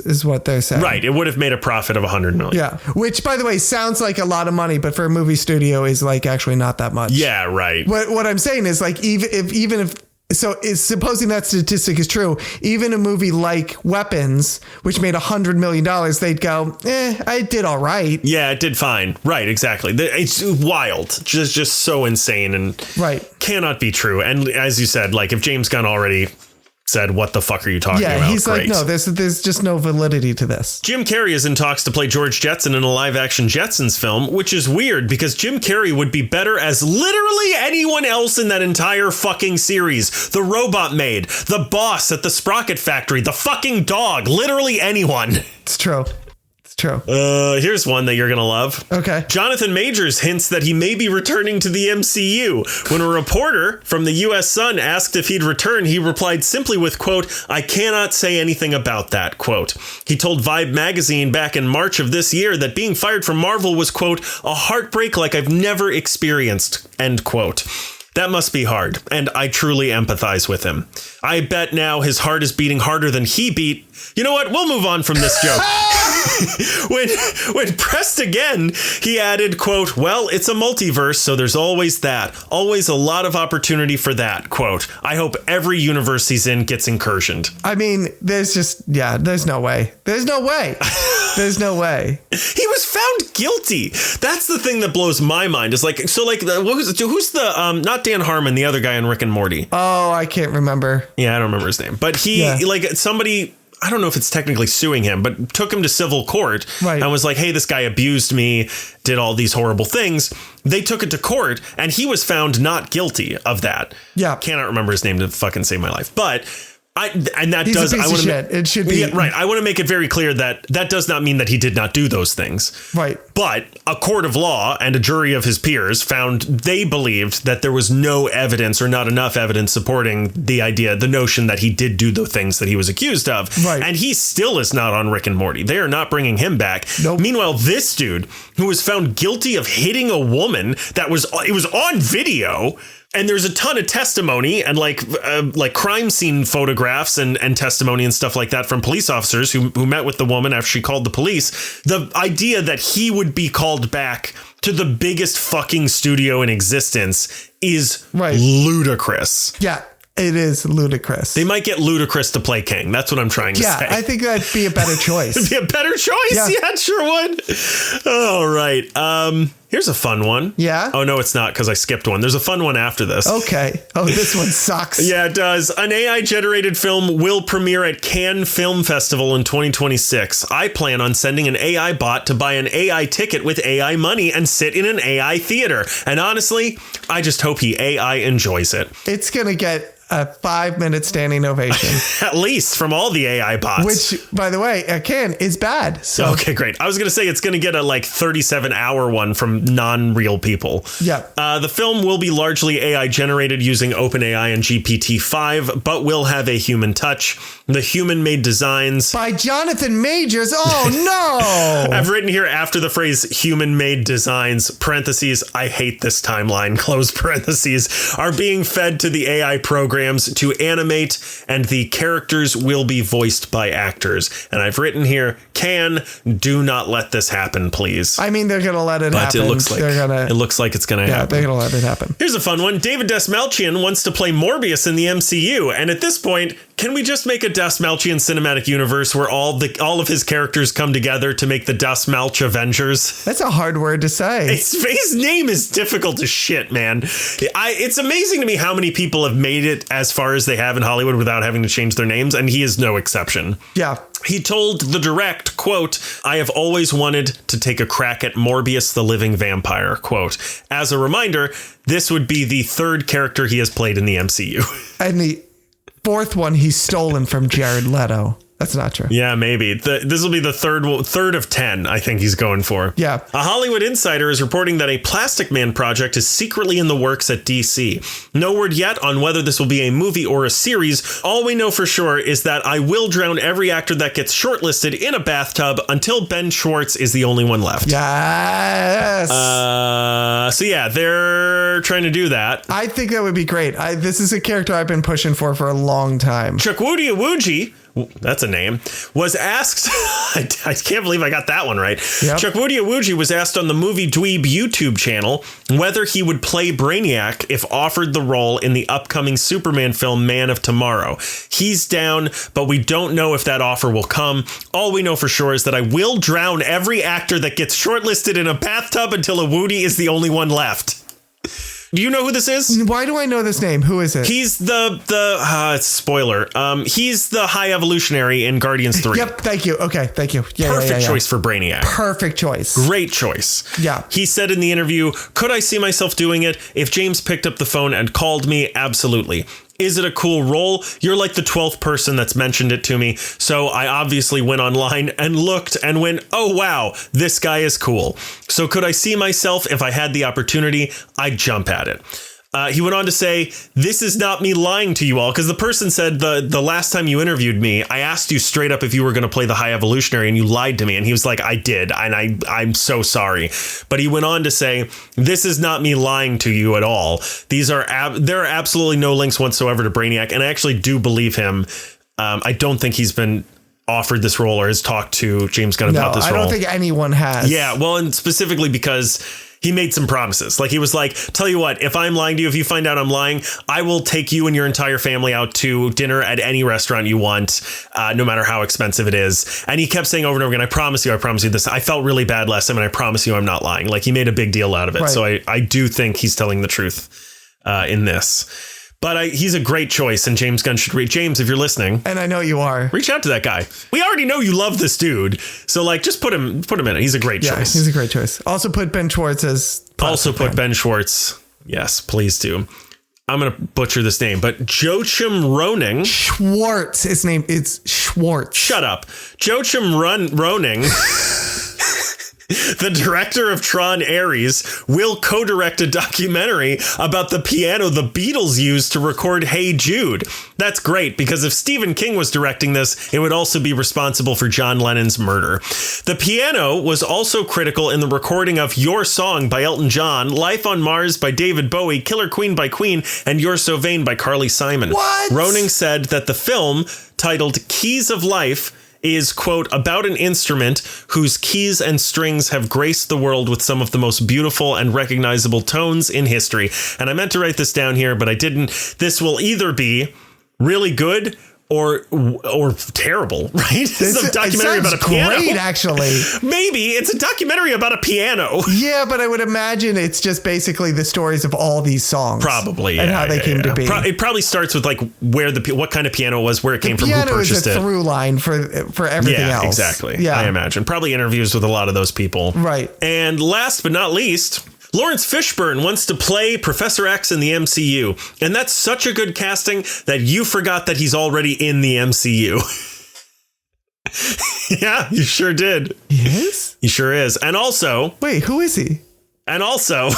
is what they're saying. Right. It would have made a profit of 100 million. Yeah. Which, by the way, sounds like a lot of money, but for a movie studio is like actually not that much. Yeah, right. What I'm saying is like, even if so supposing that statistic is true, even a movie like Weapons, which made $100 million, they'd go, I did all right. Yeah, it did fine. Right, exactly. It's wild. Just so insane and cannot be true. And as you said, like if James Gunn already said, what the fuck are you talking about? Yeah, he's great. Like, no, there's just no validity to this. Jim Carrey is in talks to play George Jetson in a live-action Jetsons film, which is weird because Jim Carrey would be better as literally anyone else in that entire fucking series. The robot maid, the boss at the Sprocket factory, the fucking dog, literally anyone. It's true. True. Here's one that you're going to love. Okay. Jonathan Majors hints that he may be returning to the MCU. When a reporter from the U.S. Sun asked if he'd return, he replied simply with, quote, "I cannot say anything about that," quote. He told Vibe magazine back in March of this year that being fired from Marvel was, quote, "a heartbreak like I've never experienced," end quote. That must be hard, and I truly empathize with him. I bet now his heart is beating harder than he beat. You know what? We'll move on from this joke. When pressed again, he added, quote, "Well, it's a multiverse, so there's always that. Always a lot of opportunity for that," quote. "I hope every universe he's in gets incursioned." I mean, there's no way. There's no way. There's no way. He was found guilty. That's the thing that blows my mind. Is like, so like, who's the, not Dan Harmon, the other guy on Rick and Morty? Oh, I can't remember. Yeah, I don't remember his name. But like somebody, I don't know if it's technically suing him, but took him to civil court and was like, hey, this guy abused me, did all these horrible things. They took it to court and he was found not guilty of that. Yeah. Cannot remember his name to fucking save my life. But it should be right. I want to make it very clear that does not mean that he did not do those things. Right. But a court of law and a jury of his peers found they believed that there was no evidence or not enough evidence supporting the notion that he did do the things that he was accused of. Right. And he still is not on Rick and Morty. They are not bringing him back. Nope. Meanwhile, this dude who was found guilty of hitting a woman it was on video. And there's a ton of testimony and like crime scene photographs and testimony and stuff like that from police officers who met with the woman after she called the police. The idea that he would be called back to the biggest fucking studio in existence is ludicrous. Yeah. It is ludicrous. They might get Ludacris to play King. That's what I'm trying to say. Yeah, I think that'd be a better choice. It'd be a better choice? Yeah, it sure would. All right. Here's a fun one. Yeah? Oh, no, it's not because I skipped one. There's a fun one after this. Okay. Oh, this one sucks. Yeah, it does. An AI-generated film will premiere at Cannes Film Festival in 2026. I plan on sending an AI bot to buy an AI ticket with AI money and sit in an AI theater. And honestly, I just hope he AI enjoys it. It's going to get a 5-minute standing ovation. At least from all the AI bots. Which, by the way, is bad. So. Okay, great. I was going to say it's going to get a 37-hour one from non-real people. Yeah. The film will be largely AI generated using OpenAI and GPT-5, but will have a human touch. The human-made designs... By Jonathan Majors? Oh, no! I've written here after the phrase human-made designs, parentheses, I hate this timeline, close parentheses, are being fed to the AI programs to animate, and the characters will be voiced by actors. And I've written here, do not let this happen, please. I mean, they're going to let it happen. It looks like it's going to happen. Yeah, they're going to let it happen. Here's a fun one. David Dastmalchian wants to play Morbius in the MCU. And at this point, can we just make a Dastmalchian cinematic universe where all of his characters come together to make the Dastmalch Avengers? That's a hard word to say. His name is difficult as shit, man. It's amazing to me how many people have made it as far as they have in Hollywood without having to change their names, and he is no exception. Yeah. He told The Direct, quote, "I have always wanted to take a crack at Morbius the Living Vampire," quote. As a reminder, this would be the third character he has played in the MCU. And the fourth one he's stolen from Jared Leto. That's not true. Yeah, maybe. This will be the third of 10, I think he's going for. Yeah. A Hollywood insider is reporting that a Plastic Man project is secretly in the works at DC. No word yet on whether this will be a movie or a series. All we know for sure is that I will drown every actor that gets shortlisted in a bathtub until Ben Schwartz is the only one left. Yes. So yeah, they're trying to do that. I think that would be great. This is a character I've been pushing for a long time. Chukwudi Iwuji, that's a name, was asked, I can't believe I got that one right. Yep. Chukwudi Iwuji was asked on the Movie Dweeb YouTube channel whether he would play Brainiac if offered the role in the upcoming Superman film Man of Tomorrow. He's down, but we don't know if that offer will come. All we know for sure is that I will drown every actor that gets shortlisted in a bathtub until Iwuji is the only one left. Do you know who this is? Why do I know this name? Who is it? He's it's spoiler. He's the High Evolutionary in Guardians 3. Yep. Thank you. Okay. Thank you. Yeah, Perfect choice for Brainiac. Perfect choice. Great choice. Yeah. He said in the interview, "Could I see myself doing it? If James picked up the phone and called me, absolutely. Is it a cool role? You're like the 12th person that's mentioned it to me. So I obviously went online and looked and went, oh, wow, this guy is cool. So could I see myself if I had the opportunity? I'd jump at it." He went on to say, "This is not me lying to you all," because the person said the last time you interviewed me, I asked you straight up if you were going to play the High Evolutionary and you lied to me. And he was like, "I did. And I'm so sorry." But he went on to say, "This is not me lying to you at all. There are absolutely no links whatsoever to Brainiac." And I actually do believe him. I don't think he's been offered this role or has talked to James Gunn about this role. I don't think anyone has. Yeah, well, and specifically because he made some promises. Like he was like, "Tell you what, if I'm lying to you, if you find out I'm lying, I will take you and your entire family out to dinner at any restaurant you want, no matter how expensive it is." And he kept saying over and over again, I promise you this. I felt really bad last time and I promise you I'm not lying. Like he made a big deal out of it. Right. So I do think he's telling the truth in this. But he's a great choice, and James Gunn should read. James, if you're listening, and I know you are, reach out to that guy. We already know you love this dude, so like, just put him in it. He's a great choice. He's a great choice. Also put Ben Schwartz as. Ben Schwartz. Yes, please do. I'm gonna butcher this name, but Joachim Roning. Schwartz. His name is Schwartz. Shut up, Joachim Roning. The director of TRON ARES will co-direct a documentary about the piano the Beatles used to record Hey Jude. That's great, because if Stephen King was directing this, it would also be responsible for John Lennon's murder. The piano was also critical in the recording of Your Song by Elton John, Life on Mars by David Bowie, Killer Queen by Queen, and You're So Vain by Carly Simon. What? Roning said that the film, titled Keys of Life, is, quote, about an instrument whose keys and strings have graced the world with some of the most beautiful and recognizable tones in history. And I meant to write this down here, but I didn't. This will either be really good or terrible, right? This is a documentary about a piano. Great, actually. Maybe it's a documentary about a piano. Yeah, but I would imagine it's just basically the stories of all these songs. Probably, and how they came to be. It probably starts with like what kind of piano it was, where it came from, who purchased it. Piano is a through line for everything else. Yeah, exactly. Yeah, I imagine probably interviews with a lot of those people. Right. And last but not least, Lawrence Fishburne wants to play Professor X in the MCU, and that's such a good casting that you forgot that he's already in the MCU. Yeah, you sure did. He is? He sure is. And also... Wait, who is he? And also...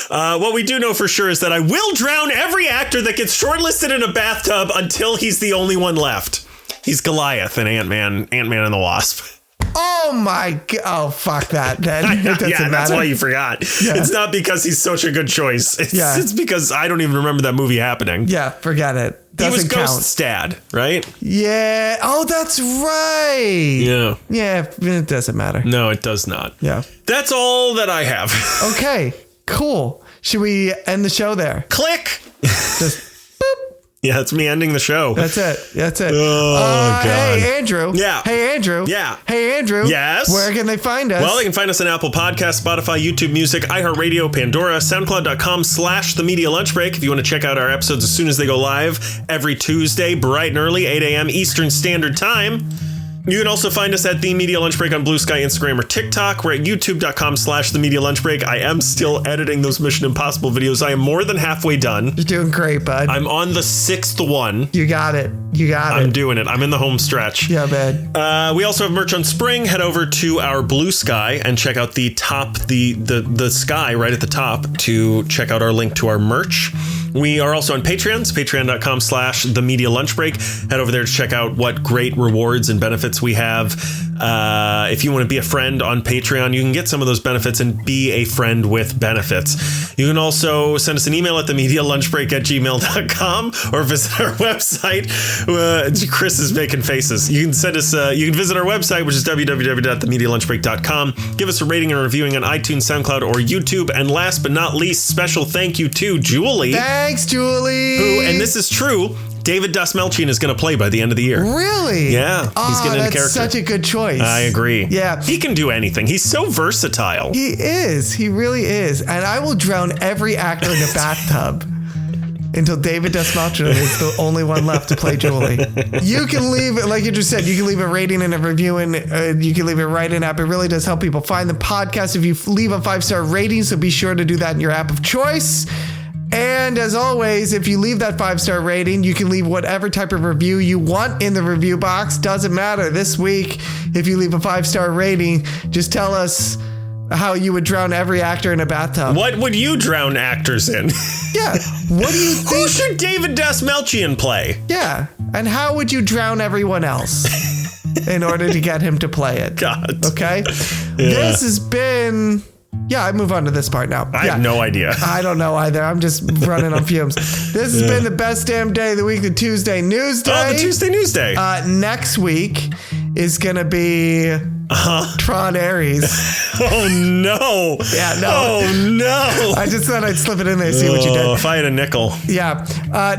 what we do know for sure is that I will drown every actor that gets shortlisted in a bathtub until he's the only one left. He's Goliath in Ant-Man and the Wasp. Oh my god! Oh fuck that! Then that's why you forgot. Yeah. It's not because he's such a good choice. It's because I don't even remember that movie happening. Yeah, forget it. He was Ghost's dad, right? Yeah. Oh, that's right. Yeah. Yeah. It doesn't matter. No, it does not. Yeah. That's all that I have. Okay. Cool. Should we end the show there? Click. Just boop. Yeah, it's me ending the show. That's it. Oh, God. Hey, Andrew. Yeah. Hey, Andrew. Yeah. Hey, Andrew. Yes. Where can they find us? Well, they can find us on Apple Podcasts, Spotify, YouTube Music, iHeartRadio, Pandora, SoundCloud.com/The Media Lunch Break. If you want to check out our episodes as soon as they go live every Tuesday, bright and early, 8 a.m. Eastern Standard Time. You can also find us at The Media Lunch Break on Blue Sky, Instagram, or TikTok. We're at youtube.com/The Media Lunch Break. I am still editing those Mission Impossible videos. I am more than halfway done. You're doing great, bud. I'm on the 6th one. You got it. I'm doing it. I'm in the home stretch. Yeah, man. We also have merch on Spring. Head over to our Blue Sky and check out the top, the sky right at the top to check out our link to our merch. We are also on Patreon, patreon.com/The Media Lunch Break. Head over there to check out what great rewards and benefits we have. If you want to be a friend on Patreon, you can get some of those benefits and be a friend with benefits. You can also send us an email at themedialunchbreak@gmail.com or visit our website. Chris is making faces. You can send us, you can visit our website, which is www.themedialunchbreak.com. Give us a rating and reviewing on iTunes, SoundCloud, or YouTube. And last but not least, special thank you to Julie. Thanks, Julie. Who, and this is true, David Dastmalchian is going to play by the end of the year. Really? Yeah. He's getting into character. That's such a good choice. I agree. Yeah. He can do anything. He's so versatile. He is. He really is. And I will drown every actor in a bathtub until David Dastmalchian is the only one left to play Julie. You can leave, like you just said, you can leave a rating and a review, and you can leave it right in app. It really does help people find the podcast if you leave a 5-star rating. So be sure to do that in your app of choice. And as always, if you leave that 5-star rating, you can leave whatever type of review you want in the review box. Doesn't matter. This week, if you leave a 5-star rating, just tell us how you would drown every actor in a bathtub. What would you drown actors in? Yeah. What do you think? Who should David Dastmalchian play? Yeah. And how would you drown everyone else in order to get him to play it? God. Okay. Yeah. This has been... Yeah, I move on to this part now. I have no idea. I don't know either. I'm just running on fumes. This has been the best damn day of the week, the Tuesday News Day. Oh, the Tuesday News Day. Next week is going to be TRON ARES. Oh, no. Yeah, no. Oh, no. I just thought I'd slip it in there, see what you did. If I had a nickel. Yeah.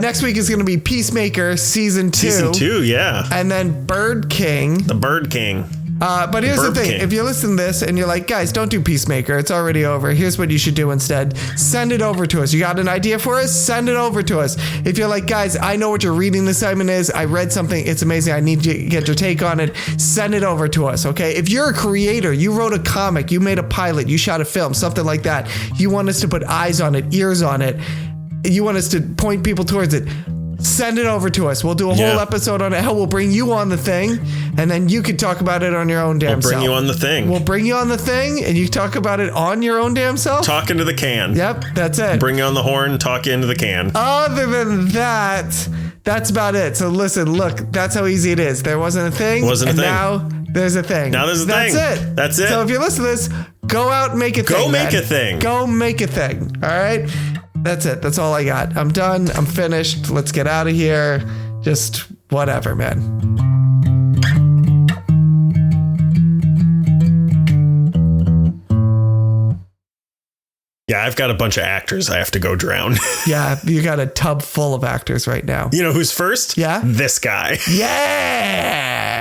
Next week is going to be Peacemaker Season 2. Season 2, yeah. And then Bird King. The Bird King. But here's the thing. If you listen to this and you're like, guys, don't do Peacemaker. It's already over. Here's what you should do instead. Send it over to us. You got an idea for us? Send it over to us. If you're like, guys, I know what your reading assignment is. I read something. It's amazing. I need to get your take on it. Send it over to us, okay? If you're a creator, you wrote a comic, you made a pilot, you shot a film, something like that. You want us to put eyes on it, ears on it. You want us to point people towards it. Send it over to us. We'll do a whole episode on it. Hell, we'll bring you on the thing, and then you can talk about it on your own damn self. We'll bring you on the thing. We'll bring you on the thing, and you talk about it on your own damn self. Talk into the can. Yep, that's it. Bring you on the horn, talk into the can. Other than that, that's about it. So listen, look, that's how easy it is. There wasn't a thing. Wasn't a thing. Now there's a thing. Now there's a thing. That's it. That's it. So if you listen to this, go out and make a thing. Go make a thing. Go make a thing. All right? That's it. That's all I got. I'm done. I'm finished. Let's get out of here. Just whatever, man. Yeah, I've got a bunch of actors I have to go drown. Yeah, you got a tub full of actors right now. You know who's first? Yeah? This guy. Yeah!